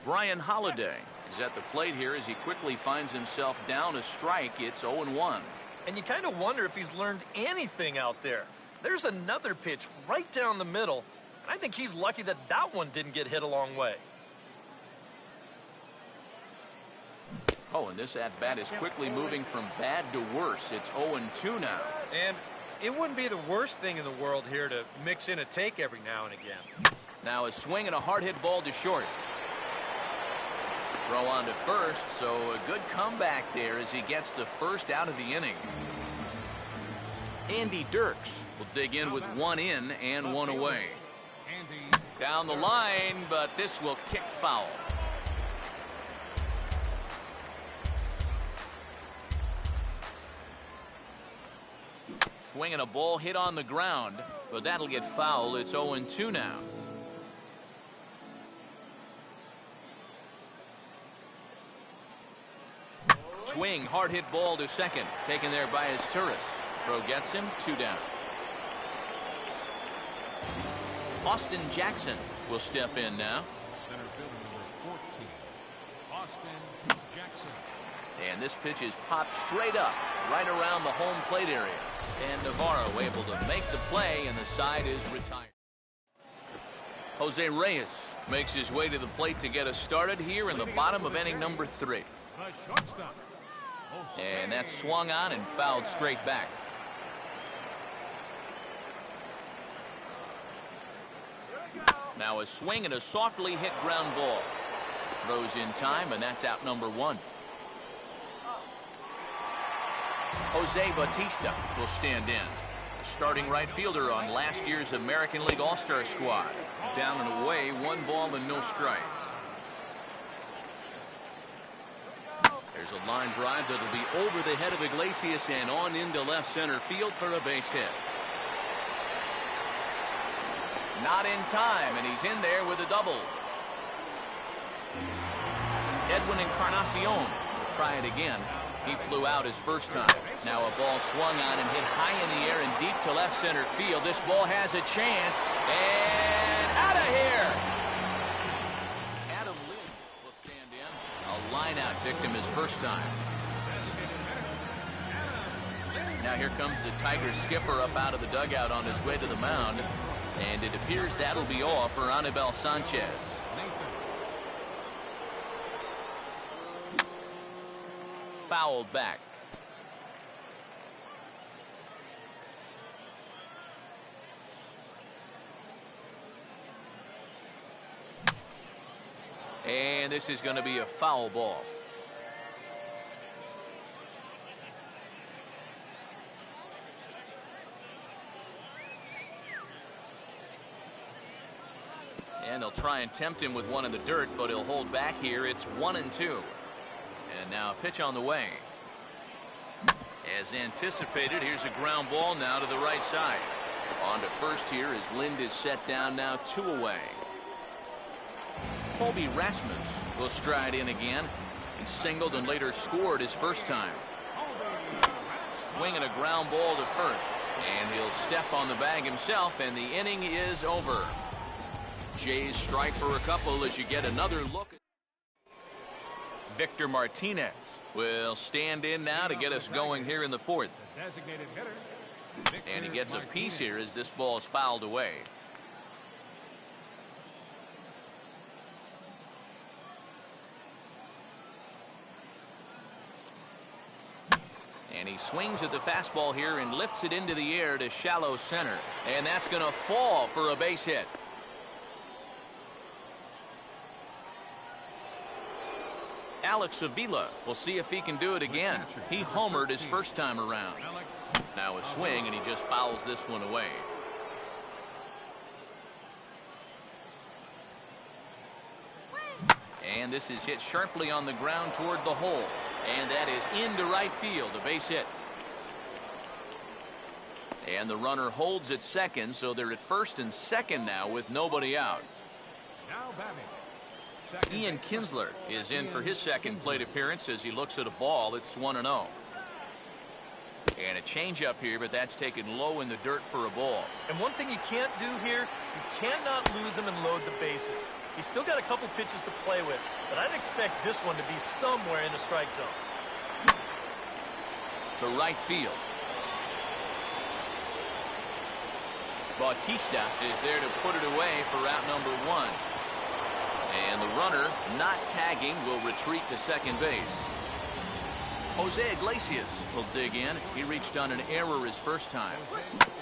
Brian Holiday is at the plate here as he quickly finds himself down a strike. It's 0-1. And you kind of wonder if he's learned anything out there. There's another pitch right down the middle, and I think he's lucky that that one didn't get hit a long way. Oh, and this at-bat is quickly moving from bad to worse. It's 0-2 now. And it wouldn't be the worst thing in the world here to mix in a take every now and again. Now a swing and a hard-hit ball to short. Throw on to first, so a good comeback there as he gets the first out of the inning. Andy Dirks will dig in with 1 in and 1 away. Down the line, but this will kick foul. Swinging a ball hit on the ground, but that'll get foul. It's 0-2 now. Swing, hard hit ball to second, taken there by Estouris. Throw gets him, 2 down. Austin Jackson will step in now. Center fielder number 14, Austin Jackson. And this pitch is popped straight up, right around the home plate area. And Navarro able to make the play, and the side is retired. Jose Reyes makes his way to the plate to get us started here in the bottom of inning number 3. The shortstop. And that's swung on and fouled straight back. Now a swing and a softly hit ground ball. Throws in time, and that's out number 1. Jose Bautista will stand in. starting right fielder on last year's American League All-Star squad. Down and away, 1 ball and no strikes. There's a line drive that'll be over the head of Iglesias and on into left center field for a base hit. Not in time, and he's in there with a double. Edwin Encarnacion will try it again. He flew out his first time. Now a ball swung on and hit high in the air and deep to left center field. This ball has a chance, and out of here! Adam Lind will stand in. A line-out victim his first time. Now here comes the Tigers skipper up out of the dugout on his way to the mound. And it appears that'll be all for Anibal Sanchez. Fouled back. And this is going to be a foul ball. And they'll try and tempt him with one in the dirt, but he'll hold back here. It's 1-2. And now a pitch on the way. As anticipated, here's a ground ball now to the right side. On to first here as Lind is set down now 2 away. Colby Rasmus will stride in again. He singled and later scored his first time. Swinging a ground ball to first. And he'll step on the bag himself, and the inning is over. Jays strike for a couple as you get another look. Victor Martinez will stand in now to get us going here in the 4th. And he gets a piece here as this ball is fouled away. And he swings at the fastball here and lifts it into the air to shallow center. And that's going to fall for a base hit. Alex Avila will see if he can do it again. He homered his first time around. Now a swing, and he just fouls this one away. And this is hit sharply on the ground toward the hole. And that is into right field, a base hit. And the runner holds at second, so they're at first and second now with nobody out. Now batting. Ian Kinsler is in for his second plate appearance as he looks at a ball. It's 1-0. And a changeup here, but that's taken low in the dirt for a ball. And one thing you can't do here, you cannot lose him and load the bases. He's still got a couple pitches to play with, but I'd expect this one to be somewhere in the strike zone. To right field. Bautista is there to put it away for out number 1. And the runner, not tagging, will retreat to second base. Jose Iglesias will dig in. He reached on an error his first time.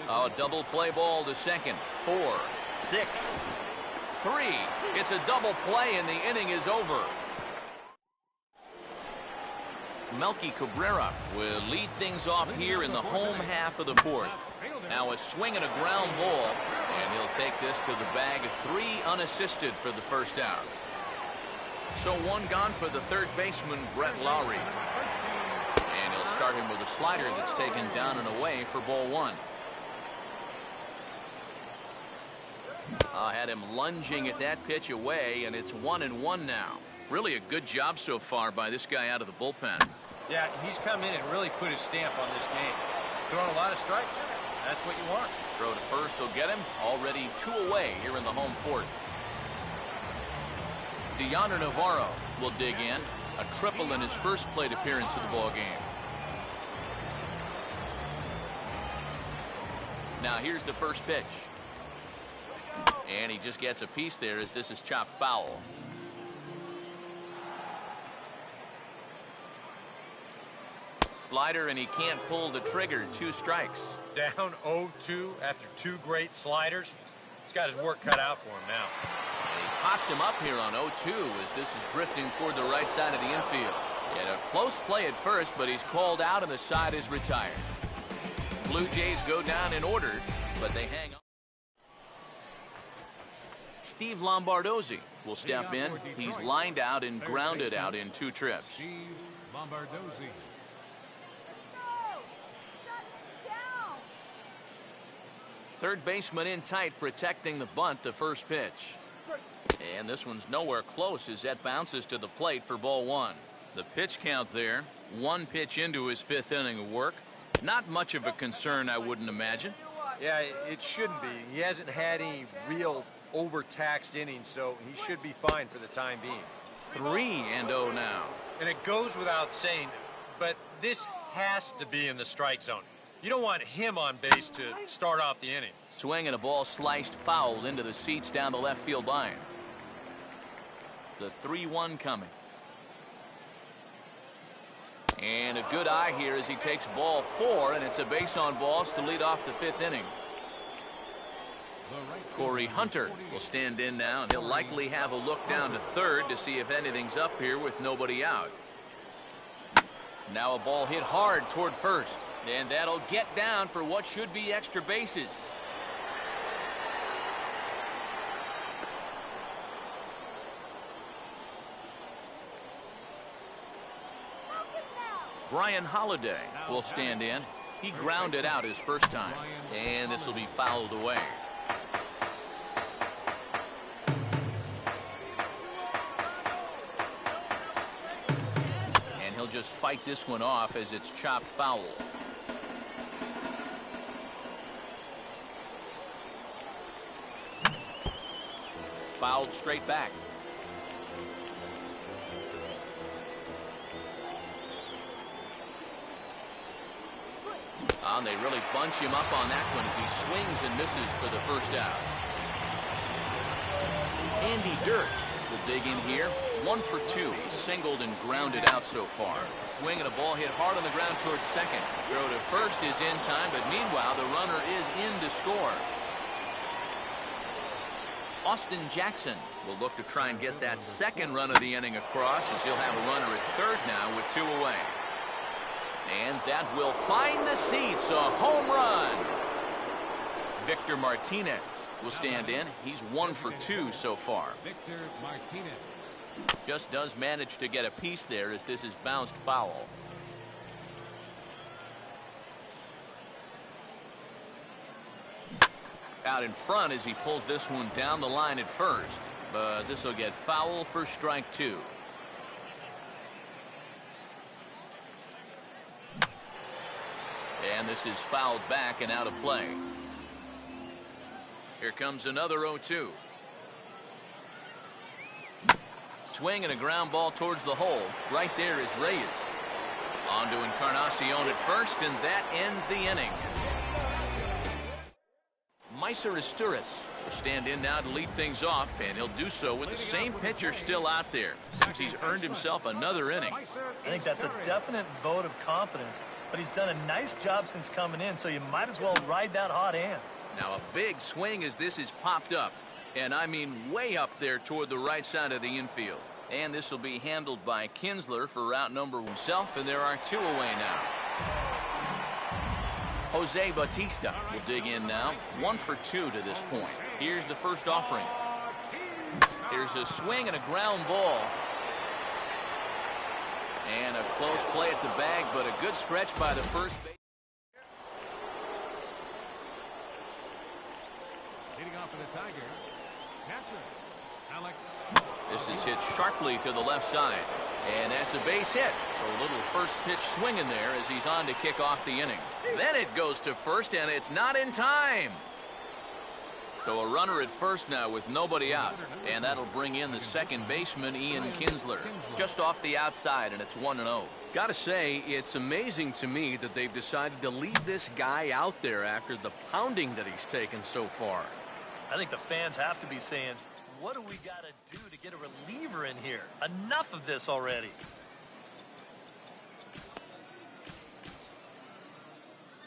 A double play ball to second. 4, 6, 3. It's a double play, and the inning is over. Melky Cabrera will lead things off here in the home half of the 4th. Now a swing and a ground ball, and he'll take this to the bag of 3 unassisted for the first out. So 1 gone for the third baseman, Brett Lowry. And he'll start him with a slider that's taken down and away for ball 1. Had him lunging at that pitch away, and it's 1-1 now. Really a good job so far by this guy out of the bullpen. Yeah, he's come in and really put his stamp on this game. Throwing a lot of strikes. That's what you want. Throw to first will get him. Already 2 away here in the home 4th. Deoner Navarro will dig in. A triple in his first plate appearance of the ball game. Now here's the first pitch. And he just gets a piece there as this is chopped foul. Slider, and he can't pull the trigger. 2 strikes. Down 0-2 after 2 great sliders. He's got his work cut out for him now. And he pops him up here on 0-2 as this is drifting toward the right side of the infield. He had a close play at first, but he's called out and the side is retired. Blue Jays go down in order, but they hang on. Steve Lombardozzi will step in. He's lined out and grounded out in 2 trips. Steve Lombardozzi. Third baseman in tight, protecting the bunt, the first pitch. And this one's nowhere close as that bounces to the plate for ball 1. The pitch count there, 1 pitch into his 5th inning of work. Not much of a concern, I wouldn't imagine. Yeah, it shouldn't be. He hasn't had any real overtaxed innings, so he should be fine for the time being. 3-0 now. And it goes without saying, but this has to be in the strike zone. You don't want him on base to start off the inning. Swing and a ball sliced foul into the seats down the left field line. The 3-1 coming. And a good eye here as he takes ball 4, and it's a base on balls to lead off the 5th inning. Corey Hunter will stand in now, and he'll likely have a look down to third to see if anything's up here with nobody out. Now a ball hit hard toward first, and that'll get down for what should be extra bases. Brian Holiday will stand in. He grounded out his first time, and this will be fouled away. And he'll just fight this one off as it's chopped foul. Fouled straight back. They really bunch him up on that one as he swings and misses for the first out. Andy Dirks will dig in here. 1 for 2. He's singled and grounded out so far. Swing and a ball hit hard on the ground towards second. Throw to first is in time, but meanwhile the runner is in to score. Austin Jackson will look to try and get that second run of the inning across as he'll have a runner at third now with 2 away. And that will find the seats, a home run. Victor Martinez will stand in. He's 1 for 2 so far. Victor Martinez. Just does manage to get a piece there as this is bounced foul. Out in front as he pulls this one down the line at first. But this will get foul for strike 2. And this is fouled back and out of play. Here comes another 0-2. Swing and a ground ball towards the hole. Right there is Reyes. On to Encarnacion at first, and that ends the inning. Meiser Esturiz will stand in now to lead things off, and he'll do so with the same pitcher still out there. Seems he's earned himself another inning. I think that's a definite vote of confidence, but he's done a nice job since coming in, so you might as well ride that hot hand. Now a big swing as this is popped up, and I mean way up there toward the right side of the infield. And this will be handled by Kinsler for route number himself, and there are 2 away now. Jose Bautista will dig in now. 1 for 2 to this point. Here's the first offering. Here's a swing and a ground ball. And a close play at the bag, but a good stretch by the first base. Hitting off for the Tigers, catcher Alex. This is hit sharply to the left side, and that's a base hit. So a little first pitch swing in there as he's on to kick off the inning. Then it goes to first, and it's not in time. So a runner at first now with nobody out, and that'll bring in the second baseman, Ian Kinsler, just off the outside, and it's 1-0. Gotta say, it's amazing to me that they've decided to leave this guy out there after the pounding that he's taken so far. I think the fans have to be saying, what do we got to do to get a reliever in here? Enough of this already.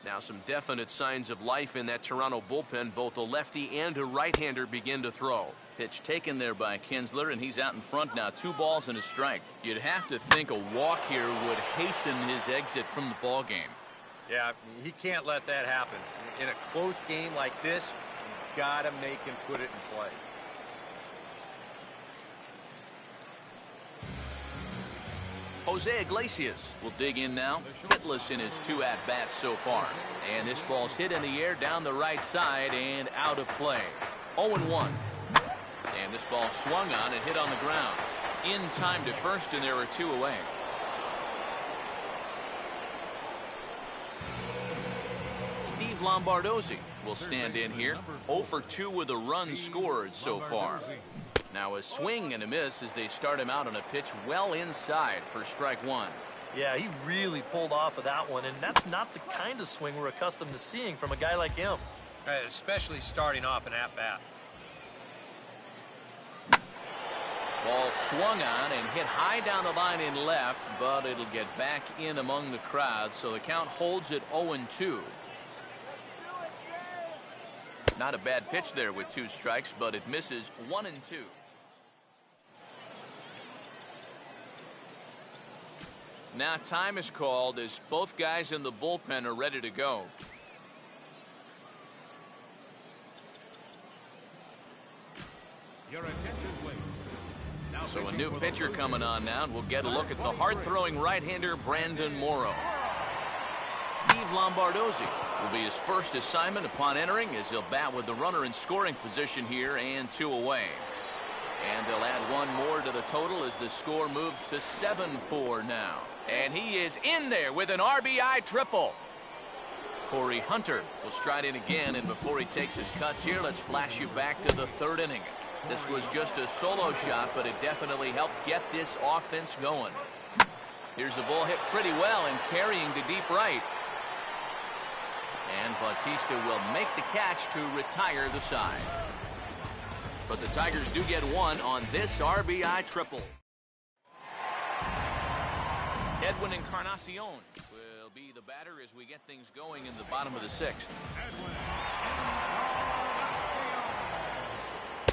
Now some definite signs of life in that Toronto bullpen. Both a lefty and a right-hander begin to throw. Pitch taken there by Kinsler, and he's out in front now. 2 balls and a strike. You'd have to think a walk here would hasten his exit from the ballgame. Yeah, he can't let that happen. In a close game like this, you got to make him put it in play. Jose Iglesias will dig in now. Hitless in his 2 at-bats so far. And this ball's hit in the air down the right side and out of play. 0-1. And this ball swung on and hit on the ground. In time to first, and there were 2 away. Steve Lombardozzi will stand in here. 0 for 2 with a run scored so far. Now a swing and a miss as they start him out on a pitch well inside for strike 1. Yeah, he really pulled off of that one, and that's not the kind of swing we're accustomed to seeing from a guy like him. Especially starting off an at-bat. Ball swung on and hit high down the line in left, but it'll get back in among the crowd, so the count holds at 0-2. Not a bad pitch there with 2 strikes, but it misses 1-2. Now time is called as both guys in the bullpen are ready to go. Your attention, please. Now So a new pitcher coming on now, and we'll get a look at the hard-throwing right-hander Brandon Morrow. Steve Lombardozzi will be his first assignment upon entering as he'll bat with the runner in scoring position here and 2 away. And they'll add 1 more to the total as the score moves to 7-4 now. And he is in there with an RBI triple. Torrey Hunter will stride in again, and before he takes his cuts here, let's flash you back to the 3rd inning. This was just a solo shot, but it definitely helped get this offense going. Here's a ball hit pretty well and carrying to deep right. And Bautista will make the catch to retire the side. But the Tigers do get 1 on this RBI triple. Edwin Encarnacion will be the batter as we get things going in the bottom of the 6th.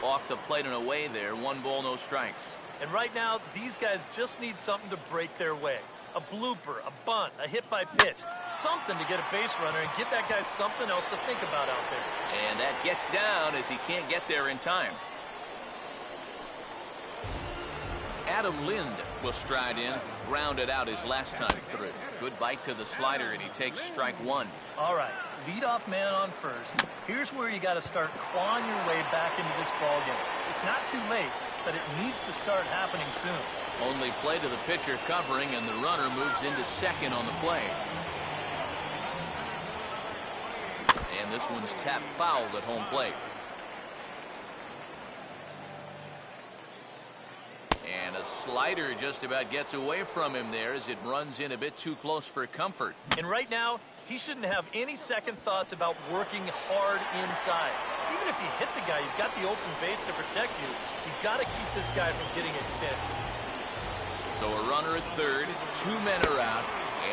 Off the plate and away there, 1 ball, no strikes. And right now, these guys just need something to break their way. A blooper, a bunt, a hit by pitch. Something to get a base runner and give that guy something else to think about out there. And that gets down as he can't get there in time. Adam Lind will stride in, grounded out his last time through. Good bite to the slider, and he takes strike 1. All right, leadoff man on first. Here's where you got to start clawing your way back into this ballgame. It's not too late, but it needs to start happening soon. Only play to the pitcher covering, and the runner moves into second on the play. And this one's tapped fouled at home plate. And a slider just about gets away from him there as it runs in a bit too close for comfort. And right now, he shouldn't have any second thoughts about working hard inside. Even if you hit the guy, you've got the open base to protect you. You've got to keep this guy from getting extended. So a runner at third, 2 men are out,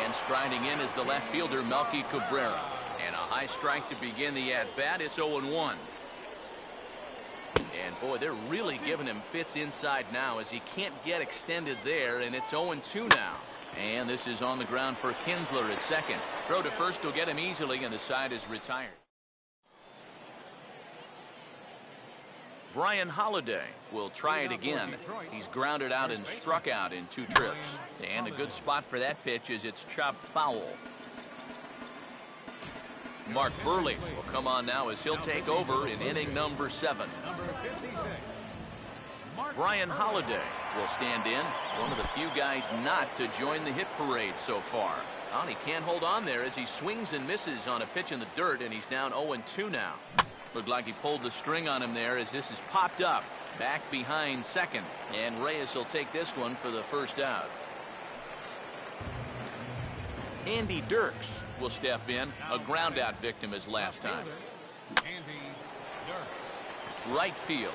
and striding in is the left fielder Melky Cabrera. And a high strike to begin the at-bat. It's 0-1. And boy, they're really giving him fits inside now as he can't get extended there, and it's 0-2 now. And this is on the ground for Kinsler at second. Throw to first will get him easily, and the side is retired. Brian Holliday will try it again. He's grounded out and struck out in 2 trips. And a good spot for that pitch is it's chopped foul. Mark Burley will come on now as he'll take over in inning number 7. Brian Holliday will stand in, one of the few guys not to join the hit parade so far. Well, he can't hold on there as he swings and misses on a pitch in the dirt, and he's down 0-2 now. Looked like he pulled the string on him there as this has popped up back behind second, and Reyes will take this one for the first out. Andy Dirks will step in, a ground out victim as last time. Right field.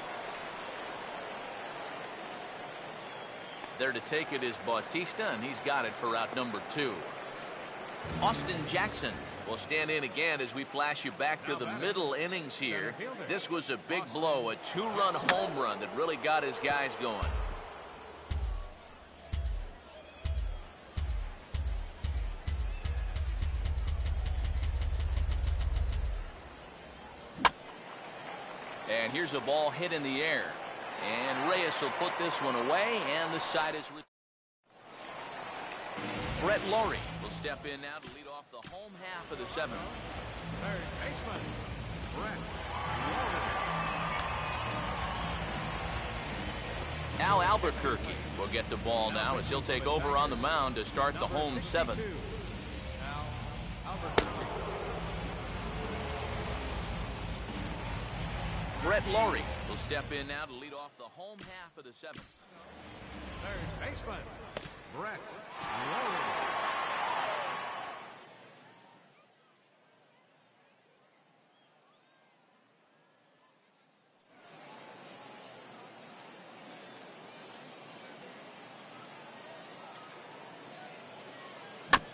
There to take it is Bautista, and he's got it for out number 2. Austin Jackson will stand in again as we flash you back to the middle innings here. This was a big blow, a 2-run home run that really got his guys going. here's a ball hit in the air. And Reyes will put this one away, and the side is... Brett Lawrie will step in now to lead off the home half of the 7th. Third baseman, Brett Lawrie. Al Albuquerque will get the ball now as he'll take over on the mound to start the home 7th. Al Albuquerque. Brett Lawrie will step in now to lead off the home half of the 7th. Third baseman, Brett Lawrie.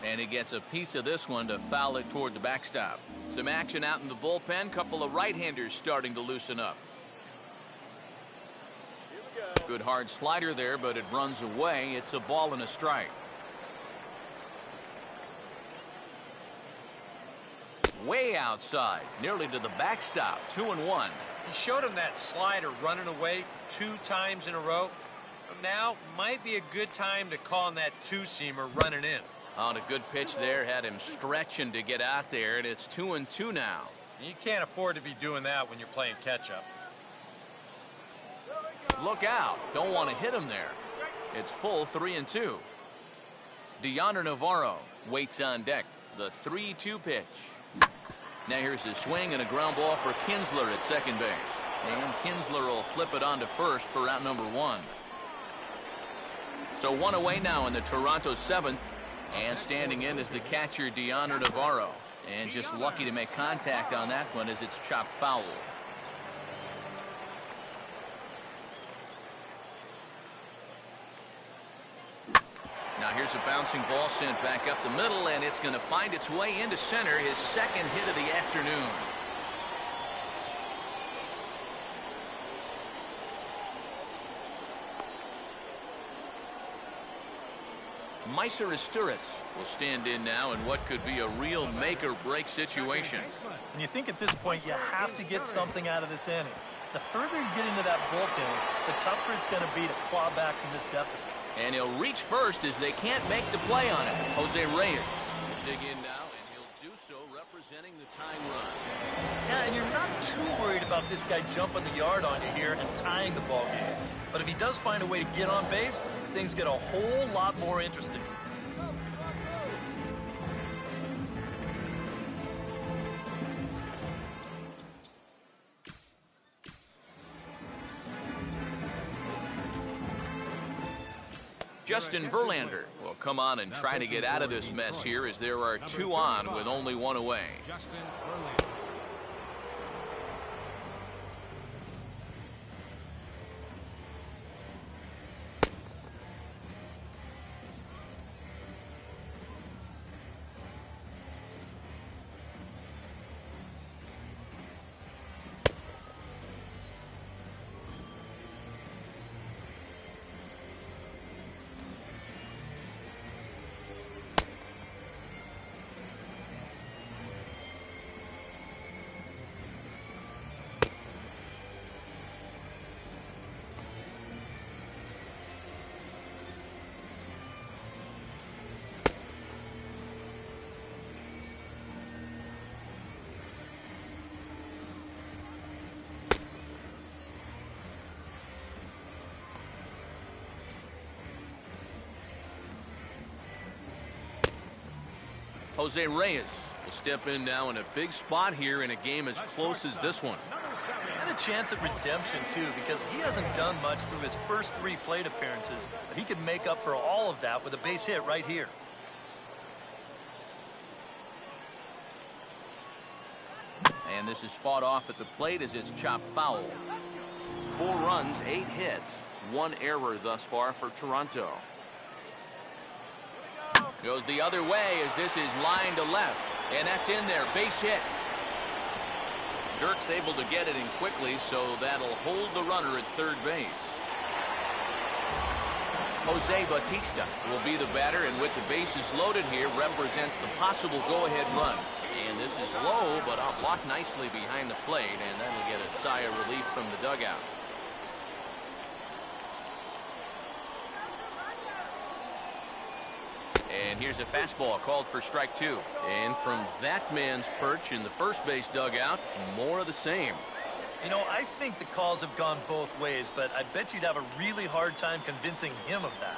And he gets a piece of this one to foul it toward the backstop. Some action out in the bullpen. Couple of right-handers starting to loosen up. Good hard slider there, but it runs away. It's a ball and a strike. Way outside, nearly to the backstop. 2-1. He showed him that slider running away 2 times in a row. Now might be a good time to call on that 2-seamer running in. On a good pitch there, had him stretching to get out there, and it's 2-2 now. You can't afford to be doing that when you're playing catch-up. Look out. Don't want to hit him there. It's full 3-2. Deoner Navarro waits on deck. The 3-2 pitch. Now here's the swing and a ground ball for Kinsler at second base. And Kinsler will flip it on to first for out number 1. So 1 away now in the Toronto 7th. And standing in is the catcher, Deoner Navarro. And just lucky to make contact on that one as it's chopped foul. Now here's a bouncing ball sent back up the middle, and it's going to find its way into center, his second hit of the afternoon. Meiser Asturias will stand in now in what could be a real make-or-break situation. And you think at this point you have to get something out of this inning. The further you get into that bullpen, the tougher it's going to be to claw back from this deficit. And he'll reach first as they can't make the play on it. Jose Reyes will dig in now, and he'll do so representing the tying run. Yeah, and you're not too worried about this guy jumping the yard on you here and tying the ball game. But if he does find a way to get on base, things get a whole lot more interesting. Justin Verlander will come on and try to get out of this mess here as there are 2 on with only 1 away. Justin Verlander. Jose Reyes will step in now in a big spot here in a game as close as this one. And a chance at redemption, too, because he hasn't done much through his first 3 plate appearances, but he can make up for all of that with a base hit right here. And this is fought off at the plate as it's chopped foul. 4 runs, 8 hits, 1 error thus far for Toronto. Goes the other way as this is line to left. And that's in there. Base hit. Dirk's able to get it in quickly, so that'll hold the runner at third base. Jose Bautista will be the batter, and with the bases loaded here, represents the possible go-ahead run. And this is low, but I'll block nicely behind the plate, and that'll get a sigh of relief from the dugout. And here's a fastball called for strike 2. And from that man's perch in the first base dugout, more of the same. You know, I think the calls have gone both ways, but I bet you'd have a really hard time convincing him of that.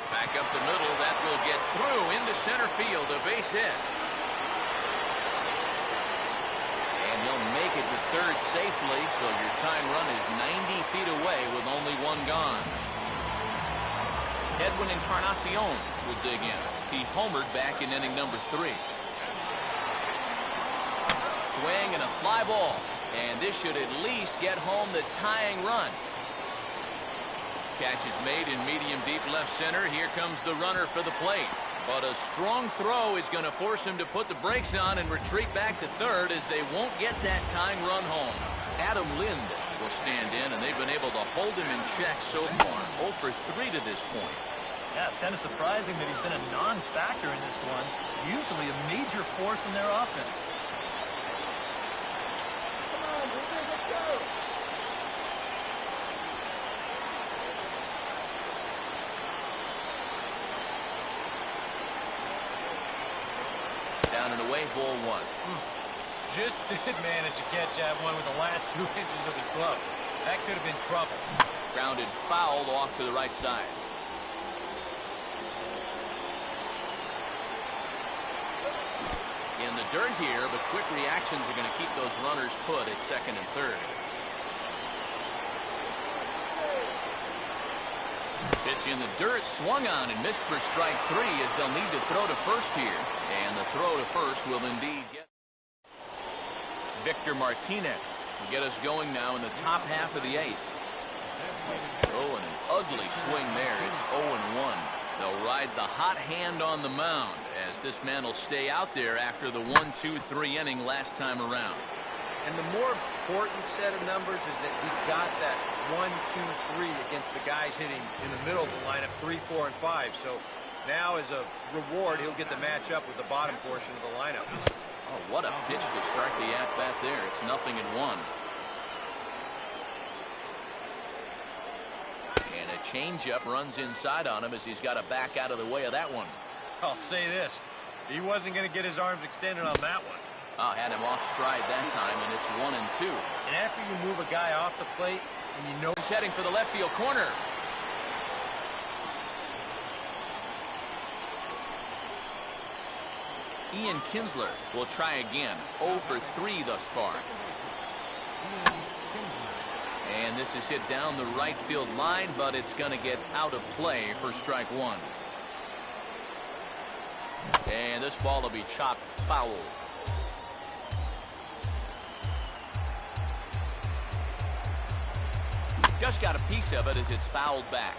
Back up the middle, that will get through into center field, a base hit. And he'll make it to third safely, so your tying run is 90 feet away with only one gone. Edwin Encarnacion will dig in. He homered back in inning number 3. Swing and a fly ball, and this should at least get home the tying run. Catch is made in medium deep left center. Here comes the runner for the plate, but a strong throw is going to force him to put the brakes on and retreat back to third, as they won't get that tying run home. Adam Lind will stand in, and they've been able to hold him in check so far. 0 for 3 to this point. Yeah, it's kind of surprising that he's been a non-factor in this one. Usually a major force in their offense. Down and away, ball 1. Just did manage to catch that one with the last 2 inches of his glove. That could have been trouble. Grounded fouled off to the right side. In the dirt here, but quick reactions are going to keep those runners put at second and third. Pitch in the dirt, swung on and missed for strike 3, as they'll need to throw to first here. And the throw to first will indeed get Victor Martinez will get us going now in the top half of the 8th. Oh, and an ugly swing there. It's 0-1. They'll ride the hot hand on the mound, as this man will stay out there after the 1-2-3 inning last time around. And the more important set of numbers is that he got that 1-2-3 against the guys hitting in the middle of the lineup, 3, 4, and 5. So now, as a reward, he'll get to match up with the bottom portion of the lineup. Oh, what a pitch to start the at-bat there. It's 0-1. And a changeup runs inside on him, as he's got to back out of the way of that one. I'll say this. He wasn't going to get his arms extended on that one. Oh, had him off stride that time, and it's 1-2. And after you move a guy off the plate, and you know he's heading for the left field corner. Ian Kinsler will try again. 0 for 3 thus far. And this is hit down the right field line, but it's going to get out of play for strike 1. And this ball will be chopped foul. Just got a piece of it as it's fouled back.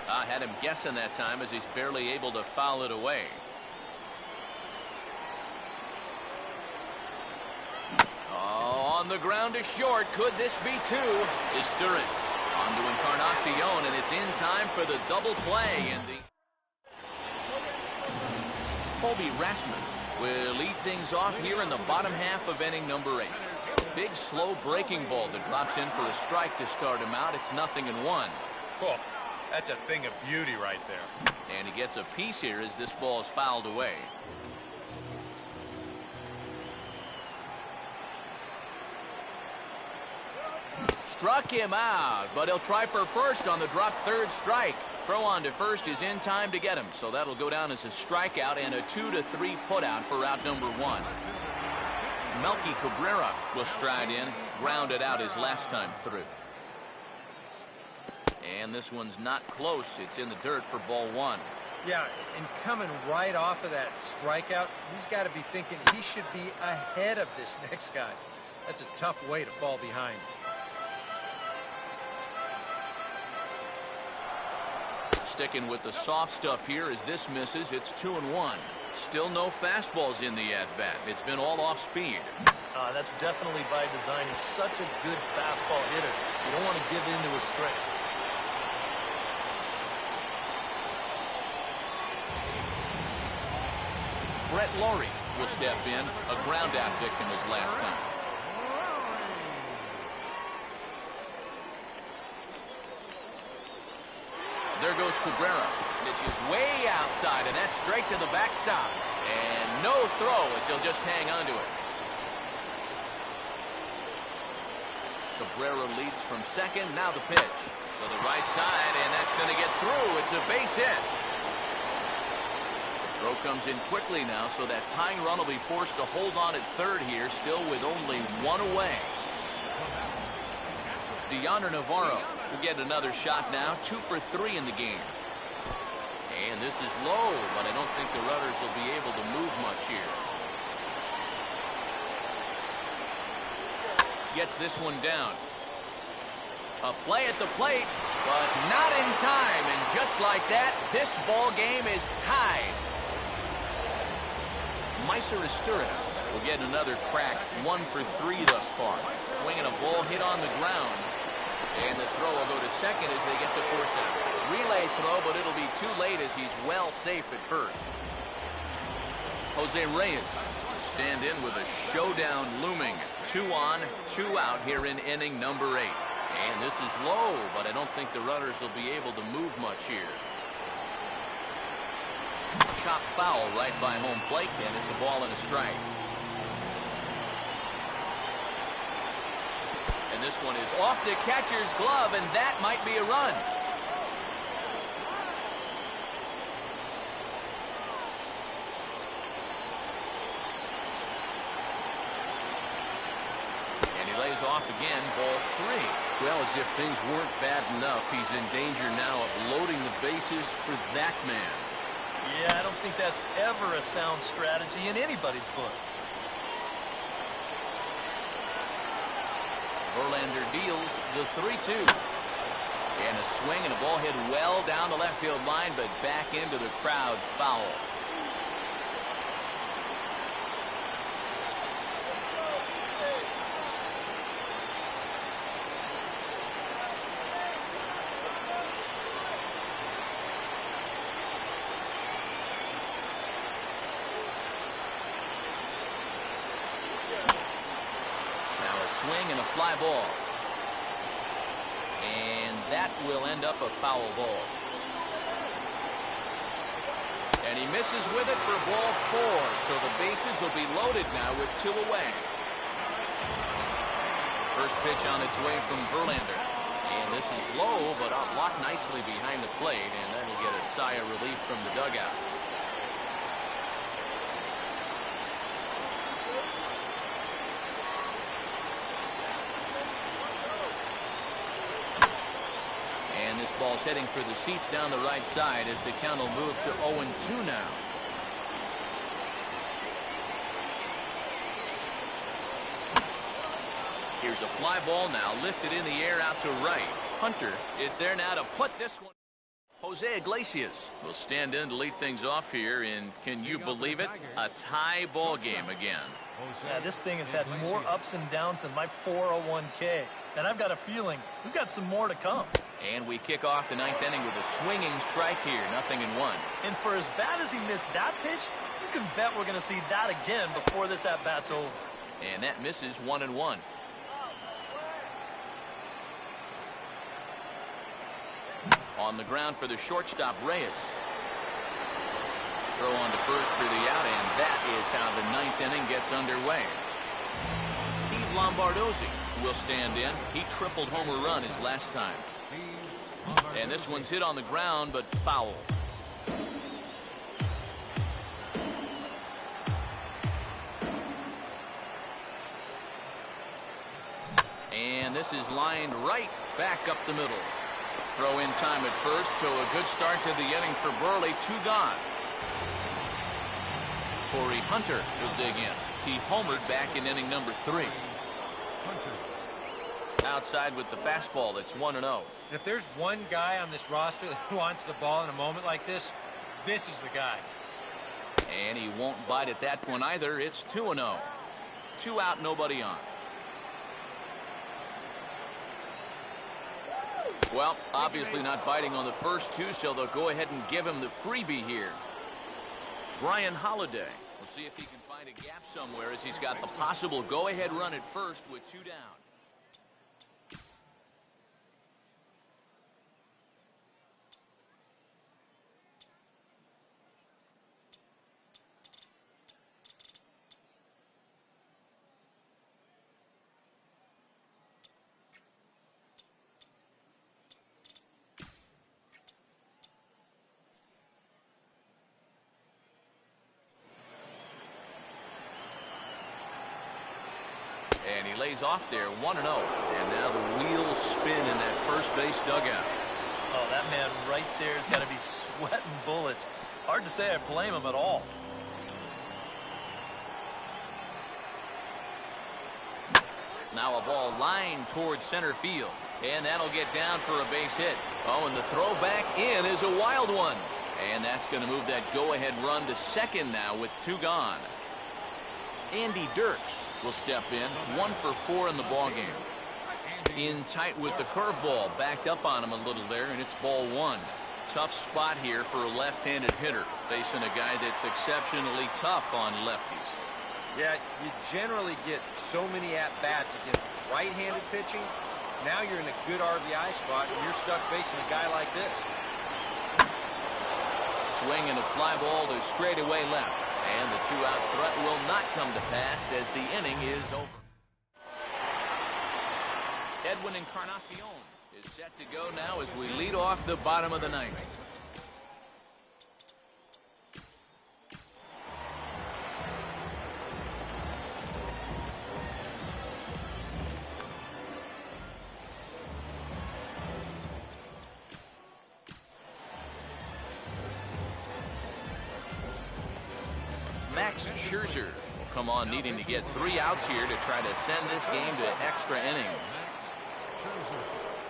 I had him guessing that time, as he's barely able to foul it away. Oh, on the ground to short. Could this be 2? Isturis onto Encarnacion, and it's in time for the double play. And the Colby Rasmus will lead things off here in the bottom half of inning number 8. Big slow breaking ball that drops in for a strike to start him out. It's 0-1. Oh, that's a thing of beauty right there. And he gets a piece here as this ball is fouled away. Struck him out, but he'll try for first on the dropped third strike. Throw on to first is in time to get him, so that'll go down as a strikeout and a 2-3 putout for out number 1. Melky Cabrera will stride in, grounded out his last time through. And this one's not close. It's in the dirt for ball 1. Yeah, and coming right off of that strikeout, he's got to be thinking he should be ahead of this next guy. That's a tough way to fall behind. Sticking with the soft stuff here as this misses. It's 2-1. Still no fastballs in the at-bat. It's been all off speed. That's definitely by design. He's such a good fastball hitter. You don't want to give in to his strength. Brett Laurie will step in, a ground-out victim his last time. There goes Cabrera. Pitch is way outside, and that's straight to the backstop. And no throw as he'll just hang on to it. Cabrera leads from second. Now the pitch to the right side, and that's going to get through. It's a base hit. The throw comes in quickly now, so that tying run will be forced to hold on at third here, still with only one away. Deonder Navarro will get another shot now, 2 for 3 in the game. And this is low, but I don't think the runners will be able to move much here. Gets this one down. A play at the plate, but not in time. And just like that, this ball game is tied. Meiser Esturiz will get another crack, 1 for 3 thus far. Swinging a ball hit on the ground. And the throw will go to second as they get the force out. Relay throw, but it'll be too late as he's well safe at first. Jose Reyes will stand in with a showdown looming. 2 on, 2 out here in inning number 8. And this is low, but I don't think the runners will be able to move much here. Chop foul right by home plate, and it's a ball and a strike. And this one is off the catcher's glove, and that might be a run. And he lays off again, ball 3. Well, as if things weren't bad enough, he's in danger now of loading the bases for that man. Yeah, I don't think that's ever a sound strategy in anybody's book. Verlander deals the 3-2. And a swing and a ball hit well down the left field line, but back into the crowd, foul. Swing and a fly ball. And that will end up a foul ball. And he misses with it for ball 4. So the bases will be loaded now with 2 away. First pitch on its way from Verlander. And this is low, but blocked nicely behind the plate. And that'll get a sigh of relief from the dugout. This ball's heading for the seats down the right side as the count will move to 0-2 now. Here's a fly ball now lifted in the air out to right. Hunter is there now to put this one. Jose Iglesias will stand in to lead things off here in, can you believe it, a tie ball game again. Yeah, this thing has had more ups and downs than my 401k. And I've got a feeling we've got some more to come. And we kick off the 9th inning with a swinging strike here, 0-1. And for as bad as he missed that pitch, you can bet we're going to see that again before this at-bat's over. And that misses 1-1. On the ground for the shortstop, Reyes. Throw on to first for the out, and that is how the 9th inning gets underway. Steve Lombardozzi will stand in. He tripled homer run his last time. And this one's hit on the ground, but foul. And this is lined right back up the middle. Throw in time at first, so a good start to the inning for Burley. 2 gone. Torrey Hunter will dig in. He homered back in inning number 3. Outside with the fastball, that's 1-0. If there's one guy on this roster that wants the ball in a moment like this, this is the guy. And he won't bite at that one either. It's 2-0. 2 out, nobody on. Well, obviously not biting on the first 2, so they'll go ahead and give him the freebie here. Brian Holiday. We'll see if he can find a gap somewhere as he's got the possible go-ahead run at first with 2 down. And he lays off there, 1-0. And now the wheels spin in that first base dugout. Oh, that man right there has got to be sweating bullets. Hard to say I blame him at all. Now a ball lined towards center field. And that'll get down for a base hit. Oh, and the throw back in is a wild one. And that's going to move that go-ahead run to second now with 2 gone. Andy Dirks will step in, 1 for 4 in the ballgame. In tight with the curveball, backed up on him a little there, and it's ball 1. Tough spot here for a left-handed hitter, facing a guy that's exceptionally tough on lefties. Yeah, you generally get so many at-bats against right-handed pitching. Now you're in a good RBI spot, and you're stuck facing a guy like this. Swing and a fly ball to straightaway left. And the 2-out threat will not come to pass as the inning is over. Edwin Encarnacion is set to go now as we lead off the bottom of the 9th. Max Scherzer will come on needing to get 3 outs here to try to send this game to extra innings.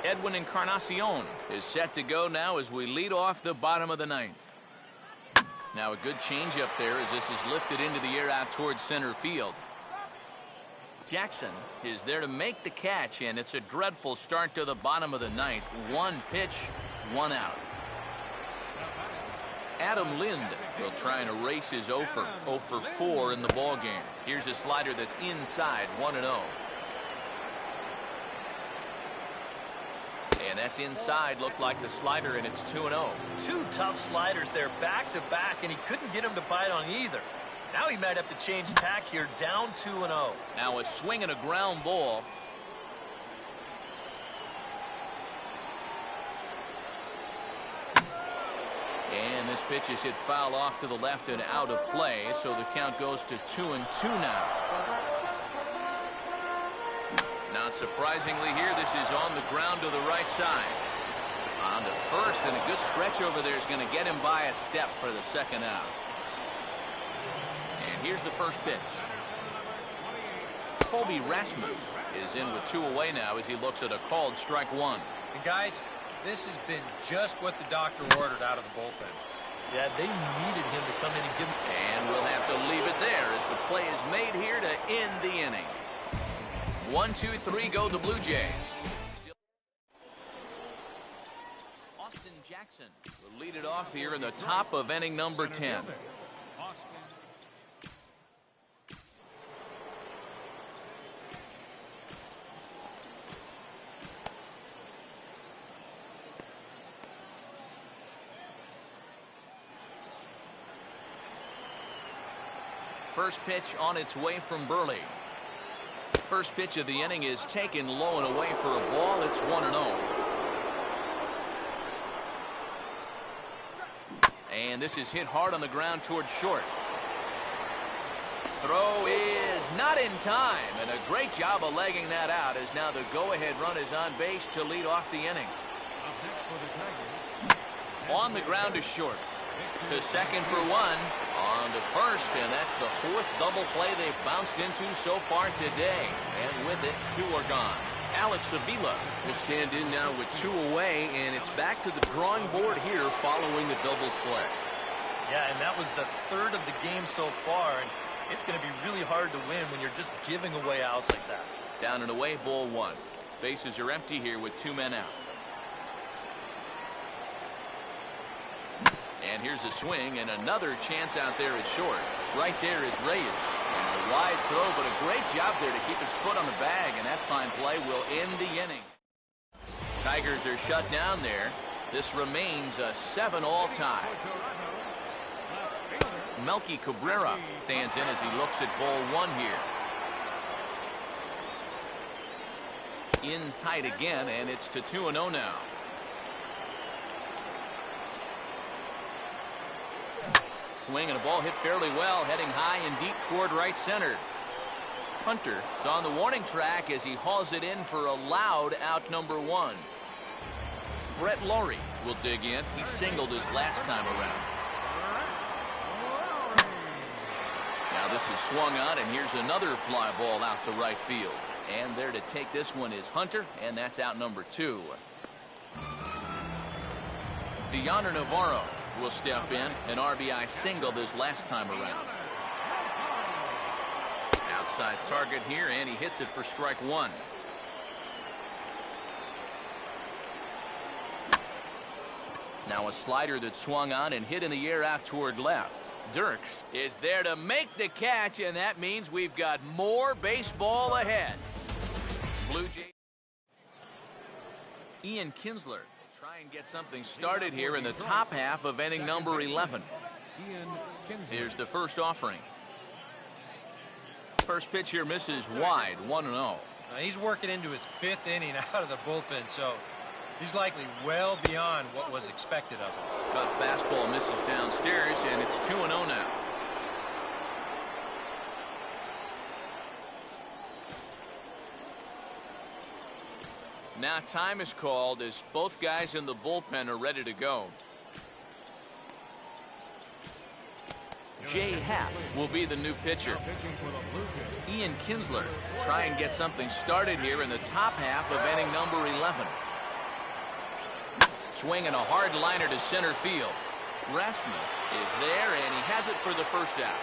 Edwin Encarnacion is set to go now as we lead off the bottom of the 9th. Now a good changeup there as this is lifted into the air out towards center field. Jackson is there to make the catch, and it's a dreadful start to the bottom of the 9th. 1 pitch, 1 out. Adam Lind will try and erase his 0 for 4 in the ballgame. Here's a slider that's inside, 1-0. And that's inside, looked like the slider, and it's 2-0. 2 tough sliders there back-to-back, and he couldn't get him to bite on either. Now he might have to change tack here, down 2-0. Now a swing and a ground ball. And this pitch is hit foul off to the left and out of play, so the count goes to 2-2 now. Not surprisingly here, this is on the ground to the right side. On to first, and a good stretch over there is going to get him by a step for the 2nd out. And here's the first pitch. Colby Rasmus is in with 2 away now as he looks at a called strike 1. And guys, this has been just what the doctor ordered out of the bullpen. Yeah, they needed him to come in and give him. And we'll have to leave it there as the play is made here to end the inning. 1, 2, 3 go the Blue Jays. Austin Jackson will lead it off here in the top of inning number 10. First pitch on its way from Burley. First pitch of the inning is taken low and away for a ball. It's 1-0. And this is hit hard on the ground towards short. Throw is not in time, and a great job of legging that out as now the go-ahead run is on base to lead off the inning. On the ground to short. To second for 1. On to first, and that's the 4th double play they've bounced into so far today. And with it, 2 are gone. Alex Avila will stand in now with 2 away, and it's back to the drawing board here following the double play. Yeah, and that was the 3rd of the game so far. And It's going to be really hard to win when you're just giving away outs like that. Down and away, ball one. Bases are empty here with 2 men out. And here's a swing, and another chance out there is short. Right there is Reyes. And a wide throw, but a great job there to keep his foot on the bag, and that fine play will end the inning. Tigers are shut down there. This remains a 7-all tie. Melky Cabrera stands in as he looks at ball one here. In tight again, and it's to 2-0 now. Swing and a ball hit fairly well, heading high and deep toward right center. Hunter is on the warning track as he hauls it in for a loud out number 1. Brett Laurie will dig in. He singled his last time around. Now this is swung on, and here's another fly ball out to right field. And there to take this one is Hunter, and that's out number 2. Deoner Navarro will step in. An RBI single this last time around. Outside target here, and he hits it for strike 1. Now a slider that swung on and hit in the air out toward left. Dirks is there to make the catch, and that means we've got more baseball ahead. Blue Jays. Ian Kinsler will try and get something started here in the top half of inning number 11. Here's the first offering. First pitch here misses wide, 1-0. He's working into his 5th inning out of the bullpen, so he's likely well beyond what was expected of him. Cut fastball misses downstairs, and it's 2-0 now. Now time is called as both guys in the bullpen are ready to go. Jay Happ will be the new pitcher. Ian Kinsler try and get something started here in the top half of inning number 11. Swing and a hard liner to center field. Rasmussen is there, and he has it for the first out.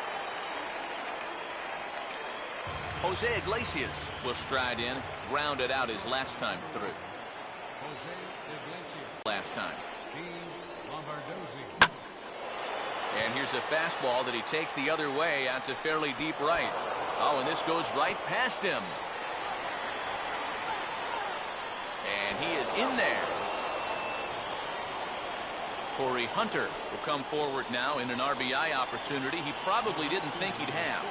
Jose Iglesias will stride in, grounded out his last time through. Last time. And here's a fastball that he takes the other way out to fairly deep right. Oh, and this goes right past him. And he is in there. Corey Hunter will come forward now in an RBI opportunity he probably didn't think he'd have.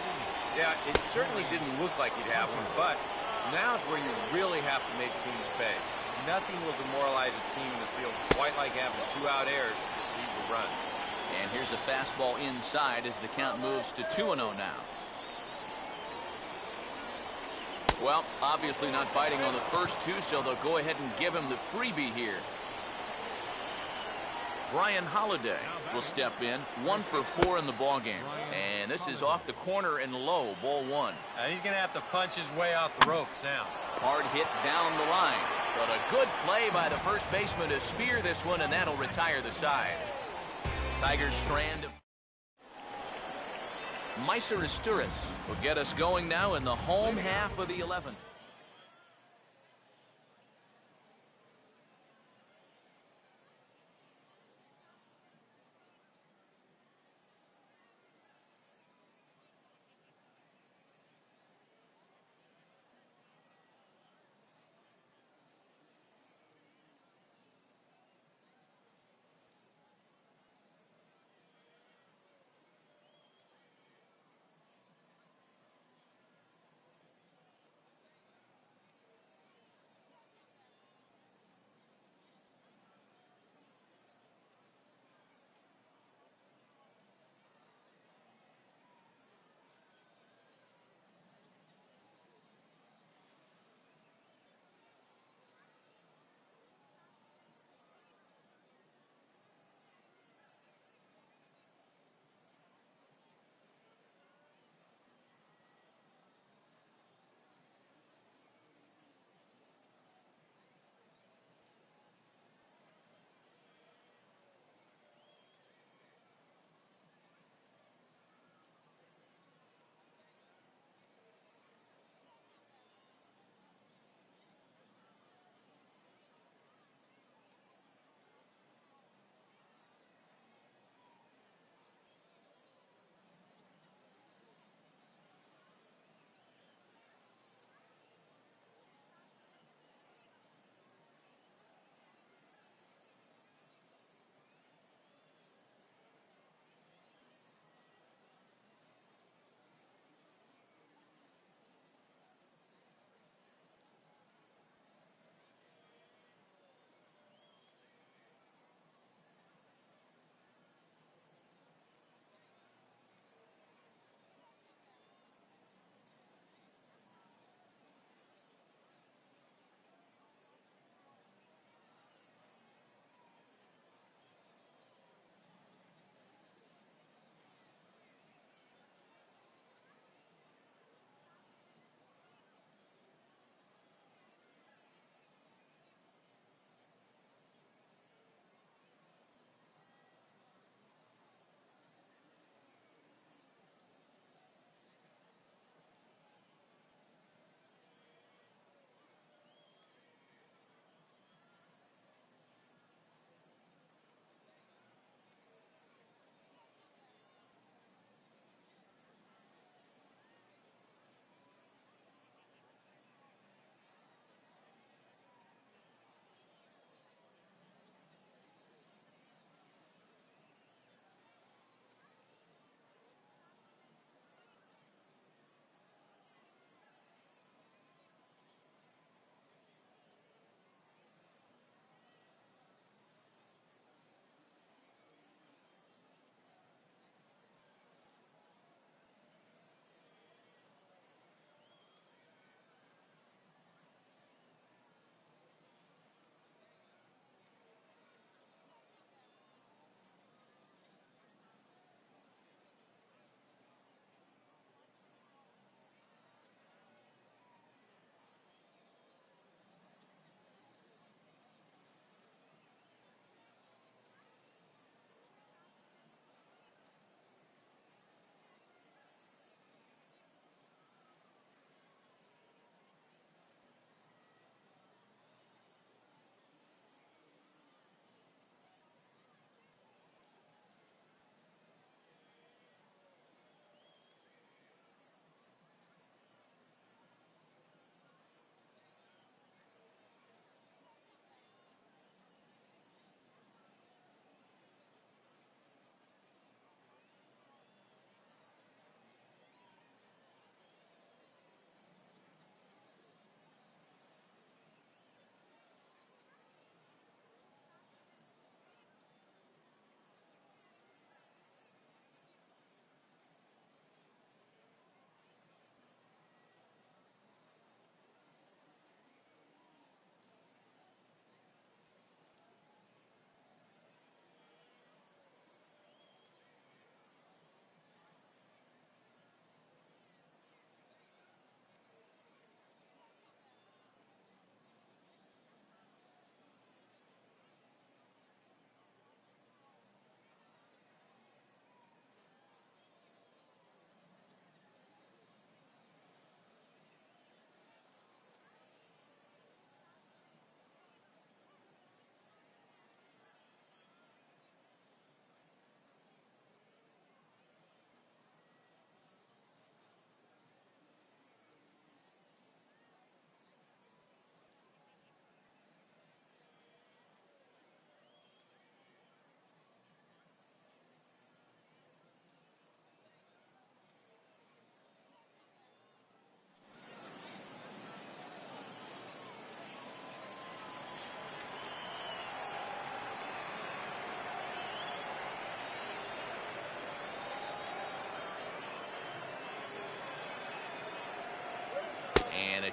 Yeah, it certainly didn't look like he'd have one, but now's where you really have to make teams pay. Nothing will demoralize a team in the field quite like having 2 out errors that lead to runs. And here's a fastball inside as the count moves to 2-0 now. Well, obviously not biting on the first 2, so they'll go ahead and give him the freebie here. Brian Holiday will step in, 1 for 4 in the ballgame. And this is off the corner and low, ball 1. He's going to have to punch his way off the ropes now. Hard hit down the line, but a good play by the first baseman to spear this one, and that'll retire the side. Tigers strand. Meiser Asturis will get us going now in the home half of the 11th.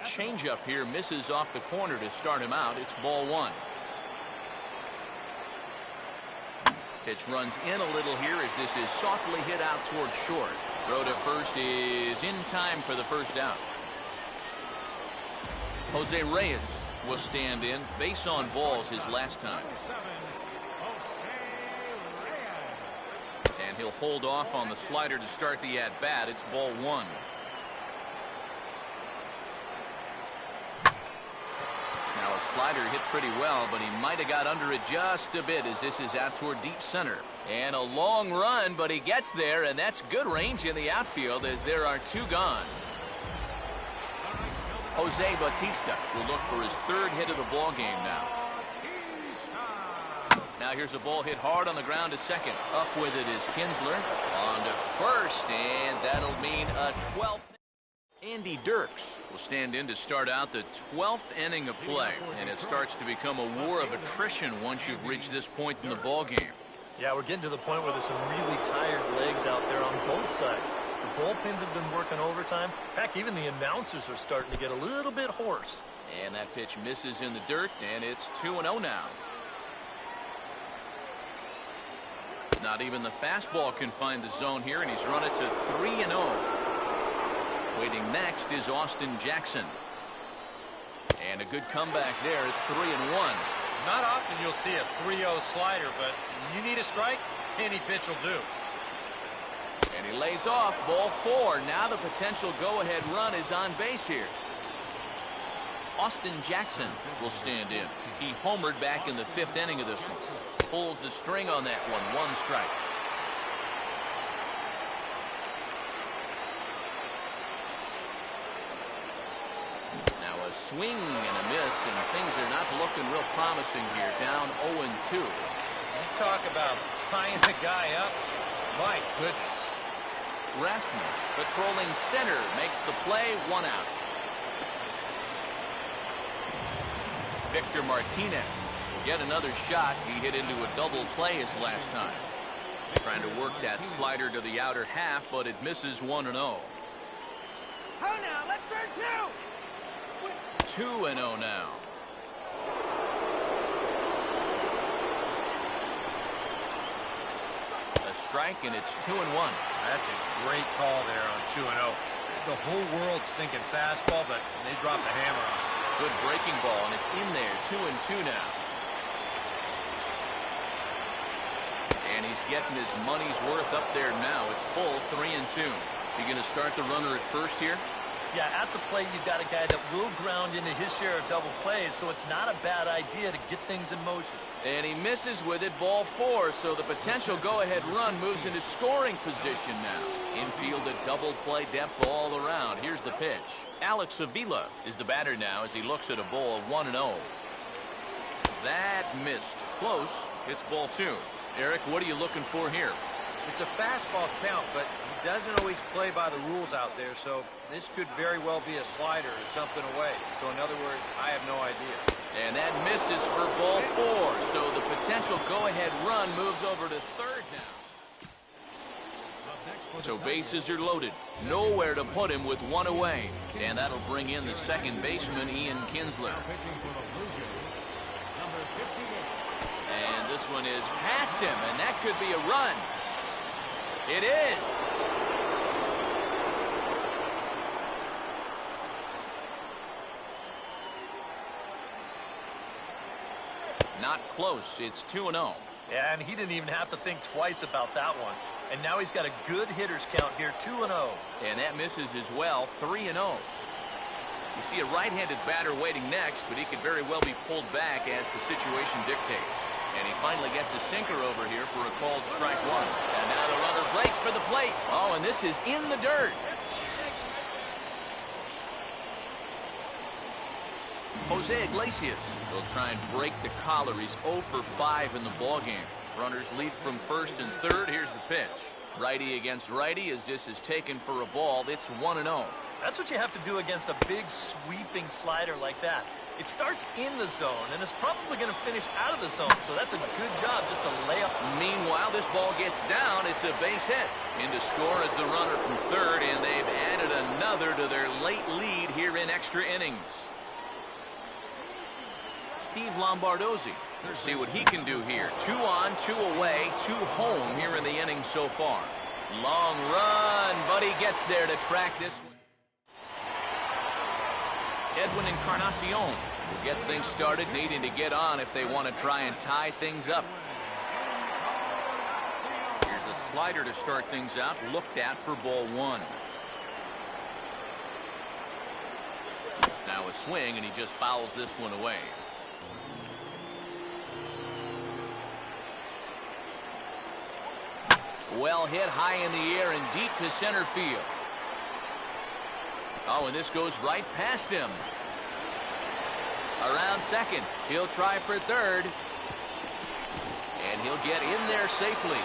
changeup here misses off the corner to start him out. It's ball 1. Pitch runs in a little here as this is softly hit out towards short. Throw to first is in time for the first out. Jose Reyes will stand in. Base on balls his last time. And he'll hold off on the slider to start the at-bat. It's ball 1. Now a slider hit pretty well, but he might have got under it just a bit as this is out toward deep center. And a long run, but he gets there, and that's good range in the outfield as there are 2 gone. Jose Bautista will look for his 3rd hit of the ball game now. Now here's a ball hit hard on the ground to second. Up with it is Kinsler. On to first, and that'll mean a 12th. Andy Dirks will stand in to start out the 12th inning of play, and it starts to become a war of attrition once you've reached this point in the ball game. Yeah, we're getting to the point where there's some really tired legs out there on both sides. The bullpens have been working overtime. Heck, even the announcers are starting to get a little bit hoarse. And that pitch misses in the dirt, and it's 2-0 now. Not even the fastball can find the zone here, and he's run it to 3-0. Waiting next is Austin Jackson. And a good comeback there. It's 3-1. Not often you'll see a 3-0 slider, but you need a strike, any pitch will do. And he lays off ball 4. Now the potential go-ahead run is on base here. Austin Jackson will stand in. He homered back in the 5th inning of this one. Pulls the string on that one. 1 strike. Now a swing and a miss, and things are not looking real promising here. Down 0-2. You talk about tying the guy up. My goodness. Rasmus patrolling center makes the play. 1 out. Victor Martinez will get another shot. He hit into a double play his last time. Trying to work that slider to the outer half, but it misses. 1-0. Oh, now, let's turn 2-0 now. A strike, and it's 2-1. That's a great call there on 2-0. The whole world's thinking fastball, but they dropped the hammer on it. Good breaking ball, and it's in there. 2-2 now. And he's getting his money's worth up there now. It's full. 3-2. You going to start the runner at first here? Yeah, at the plate, you've got a guy that will ground into his share of double plays, so it's not a bad idea to get things in motion. And he misses with it, ball 4, so the potential go-ahead run moves into scoring position now. Infield at double play depth all around. Here's the pitch. Alex Avila is the batter now as he looks at a ball 1-0. That missed. Close. It's ball 2. Eric, what are you looking for here? It's a fastball count, but he doesn't always play by the rules out there, so this could very well be a slider or something away. So in other words, I have no idea. And that misses for ball 4, so the potential go-ahead run moves over to third now. So bases are loaded. Nowhere to put him with 1 away. And that'll bring in the second baseman, Ian Kinsler. And this one is past him, and that could be a run. It is. Not close. It's 2-0. Yeah, and he didn't even have to think twice about that one. And now he's got a good hitter's count here, 2-0. And that misses as well, 3-0. You see a right-handed batter waiting next, but he could very well be pulled back as the situation dictates. And he finally gets a sinker over here for a called strike 1. And now the runner breaks for the plate. Oh, and this is in the dirt. Jose Iglesias will try and break the collar. He's 0 for 5 in the ballgame. Runners lead from first and third. Here's the pitch. Righty against righty as this is taken for a ball. It's 1-0. That's what you have to do against a big sweeping slider like that. It starts in the zone and is probably going to finish out of the zone, so that's a good job just to lay up. Meanwhile, this ball gets down. It's a base hit. In to score is the runner from third, and they've added another to their late lead here in extra innings. Steve Lombardozzi. Let's see what he can do here. 2 on, 2 away, 2 home here in the inning so far. Long run, but he gets there to track this one. Edwin Encarnacion will get things started, needing to get on if they want to try and tie things up. Here's a slider to start things out, looked at for ball 1. Now a swing, and he just fouls this one away. Well hit high in the air and deep to center field. Oh, and this goes right past him. Around second. He'll try for third. And he'll get in there safely.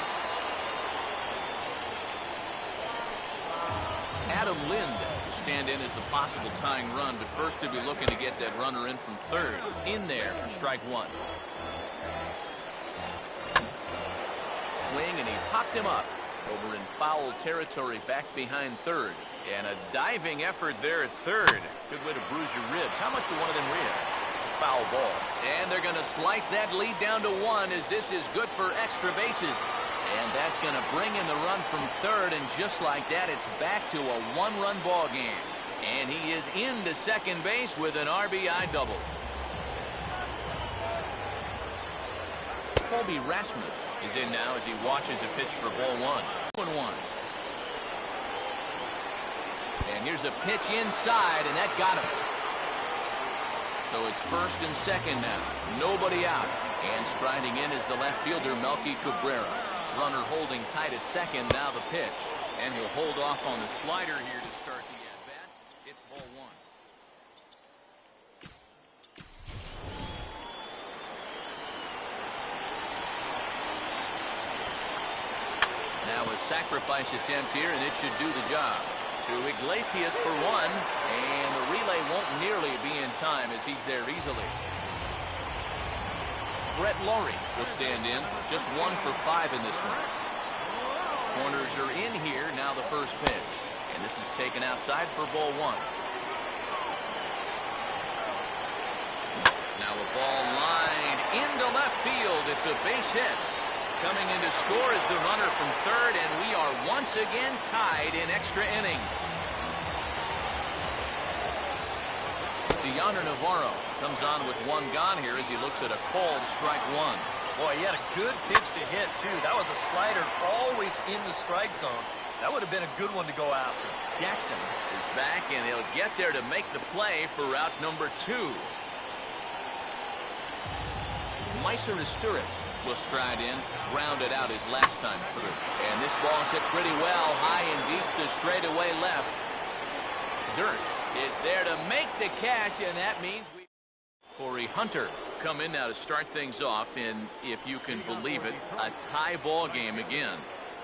Adam Lind will stand in as the possible tying run, but first to be looking to get that runner in from third. In there for strike 1. Swing, and he popped him up over in foul territory back behind third. And a diving effort there at third. Good way to bruise your ribs. How much for one of them ribs? It's a foul ball. And they're going to slice that lead down to 1 as this is good for extra bases. And that's going to bring in the run from third, and just like that, it's back to a 1-run ball game. And he is into second base with an RBI double. Colby Rasmus is in now as he watches a pitch for ball 1. 1-1. And here's a pitch inside, and that got him. So it's first and second now. Nobody out. And striding in is the left fielder, Melky Cabrera. Runner holding tight at second, now the pitch. And he'll hold off on the slider here to start the at-bat. It's ball 1. Now a sacrifice attempt here, and it should do the job. To Iglesias for 1, and the relay won't nearly be in time as he's there easily. Brett Laurie will stand in, just 1 for 5 in this one. Corners are in here, now the first pitch. And this is taken outside for ball 1. Now a ball line into left field. It's a base hit. Coming in to score is the runner from third, and we are once again tied in extra innings. Deoner Navarro comes on with 1 gone here as he looks at a called strike 1. Boy, he had a good pitch to hit, too. That was a slider always in the strike zone. That would have been a good one to go after. Jackson is back, and he'll get there to make the play for route number 2. Meiser Asturias will stride in, grounded out his last time through. And this ball is hit pretty well, high and deep to straightaway left. Dirks is there to make the catch, and that means Corey Hunter come in now to start things off in, if you can believe it, a tie ball game again.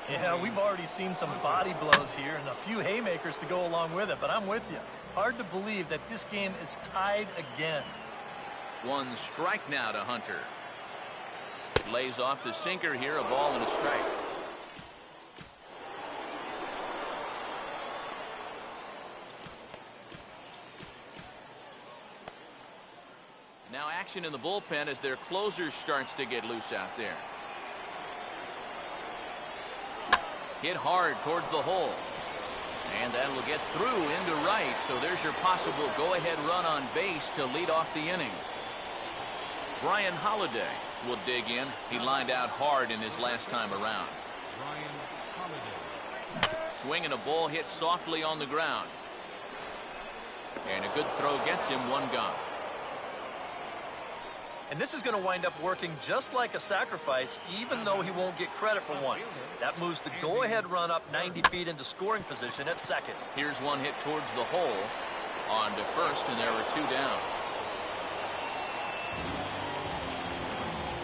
Yeah, we've already seen some body blows here and a few haymakers to go along with it, but I'm with you. Hard to believe that this game is tied again. 1 strike now to Hunter. Lays off the sinker here, a ball and a strike. Now action in the bullpen as their closer starts to get loose out there. Hit hard towards the hole. And that will get through into right, so there's your possible go-ahead run on base to lead off the inning. Brian Holiday will dig in. He lined out hard in his last time around. Brian Holiday. Swinging a ball hit softly on the ground. And a good throw gets him 1 gone. And this is going to wind up working just like a sacrifice, even though he won't get credit for 1. That moves the go-ahead run up 90 feet into scoring position at second. Here's 1 hit towards the hole. On to first, and there were 2 down.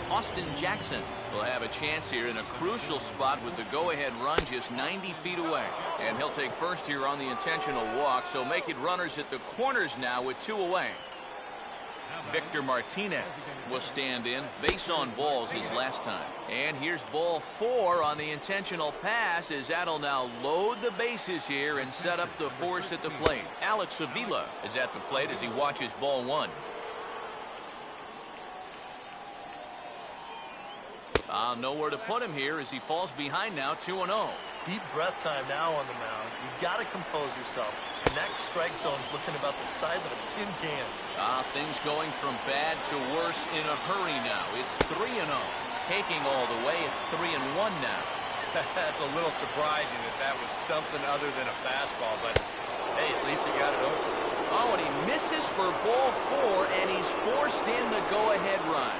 Austin Jackson will have a chance here in a crucial spot with the go-ahead run just 90 feet away. And he'll take first here on the intentional walk, so make it runners at the corners now with 2 away. Victor Martinez will stand in. Base on balls his last time. And here's ball 4 on the intentional pass as that'll now load the bases here and set up the force at the plate. Alex Avila is at the plate as he watches ball 1. Nowhere to put him here as he falls behind now 2-0. Deep breath time now on the mound. You've got to compose yourself. Next strike zone's looking about the size of a tin can. Things going from bad to worse in a hurry now. It's 3-0. Taking all the way, it's 3-1 now. That's a little surprising that was something other than a fastball, but hey, at least he got it over. Oh, and he misses for ball 4, and he's forced in the go-ahead run.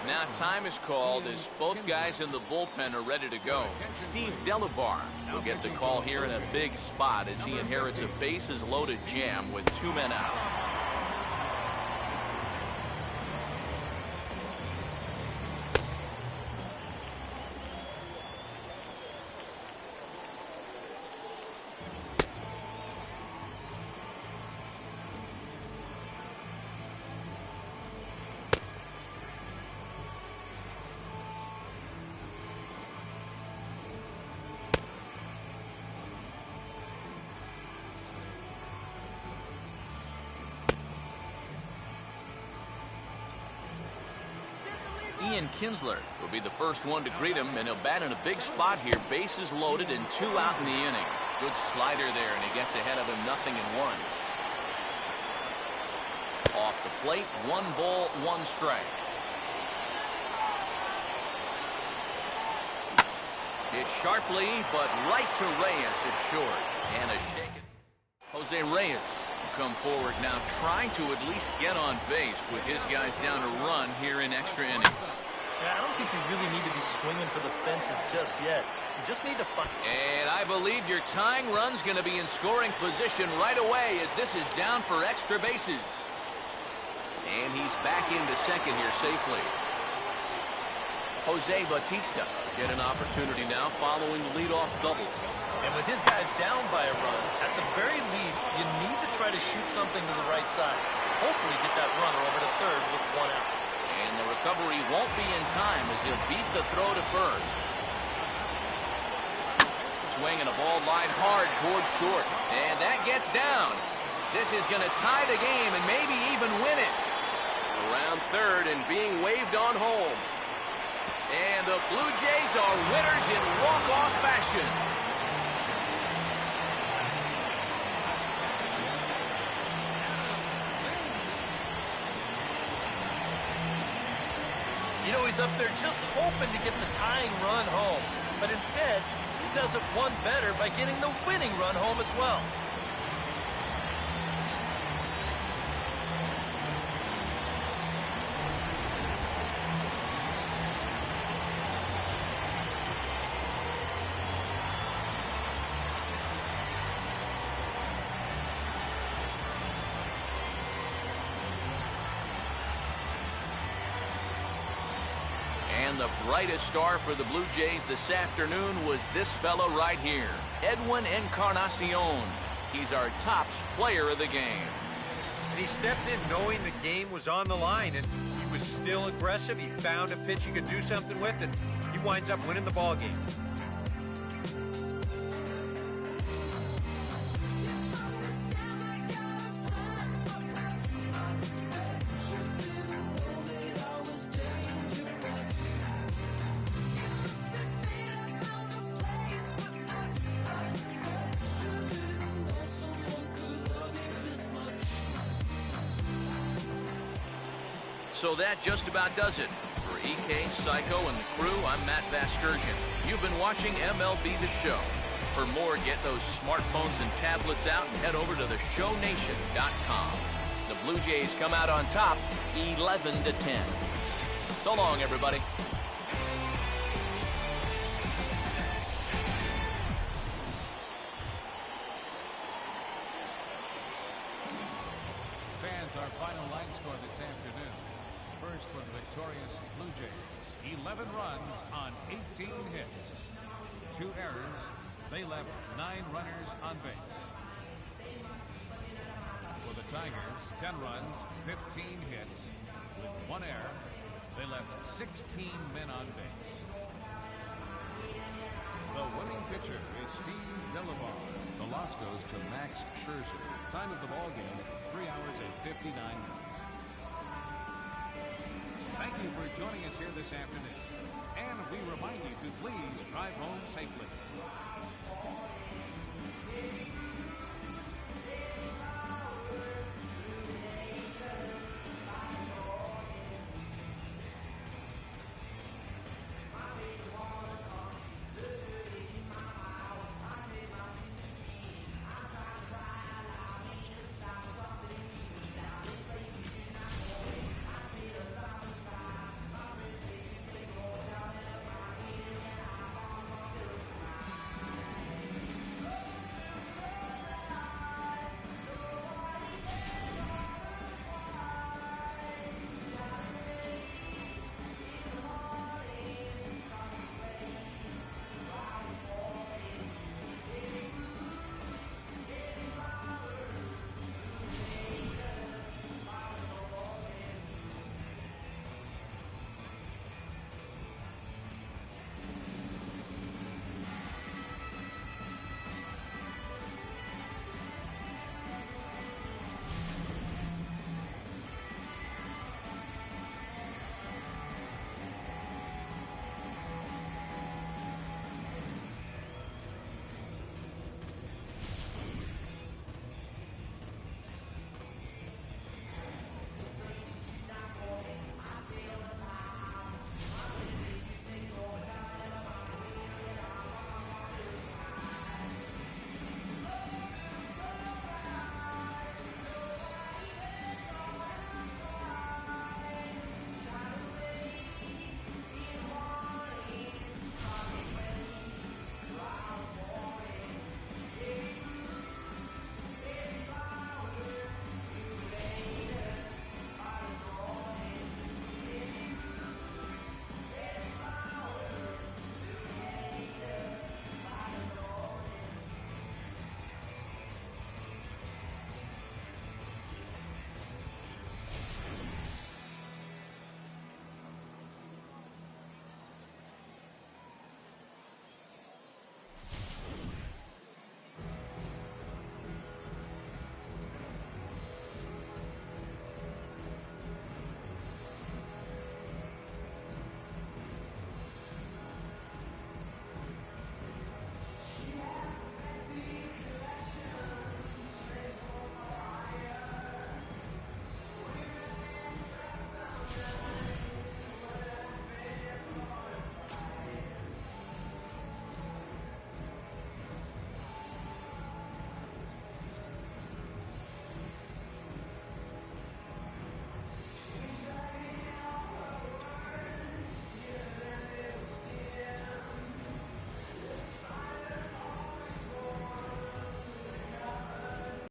Now time is called as both guys in the bullpen are ready to go. Steve Delabar will get the call here in a big spot as he inherits a bases-loaded jam with 2 men out. Ian Kinsler will be the first one to greet him, and he'll bat in a big spot here. Bases loaded and 2 out in the inning. Good slider there, and he gets ahead of him 0-1. Off the plate, 1 ball, 1 strike. It's sharply, but right to Reyes. It's short. And a shake. Jose Reyes will come forward now, trying to at least get on base with his guys down a run here in extra innings. Yeah, I don't think you really need to be swinging for the fences just yet. You just need to find. And I believe your tying run's going to be in scoring position right away as this is down for extra bases. And he's back into second here safely. Jose Bautista get an opportunity now following the leadoff double. And with his guys down by a run, at the very least, you need to try to shoot something to the right side. Hopefully get that runner over to third with 1 out. And the recovery won't be in time as he'll beat the throw to first. Swinging a ball line hard towards short. And that gets down. This is going to tie the game and maybe even win it. Around third and being waved on home. And the Blue Jays are winners in walk-off fashion. You know, he's up there just hoping to get the tying run home. But instead, he does it one better by getting the winning run home as well. And the brightest star for the Blue Jays this afternoon was this fella right here, Edwin Encarnacion. He's our tops player of the game. And he stepped in knowing the game was on the line, and he was still aggressive. He found a pitch he could do something with, and he winds up winning the ball game. So that just about does it. For EK, Psycho, and the crew, I'm Matt Vasgersian. You've been watching MLB The Show. For more, get those smartphones and tablets out and head over to theshownation.com. The Blue Jays come out on top, 11-10. So long, everybody. Fans, our final line score this afternoon. First for the victorious Blue Jays, 11 runs on 18 hits. 2 errors. They left 9 runners on base. For the Tigers, 10 runs, 15 hits. With 1 error, they left 16 men on base. The winning pitcher is Steve Delabar. The loss goes to Max Scherzer. Time of the ball game, 3 hours and 59 minutes. Thank you for joining us here this afternoon. And we remind you to please drive home safely.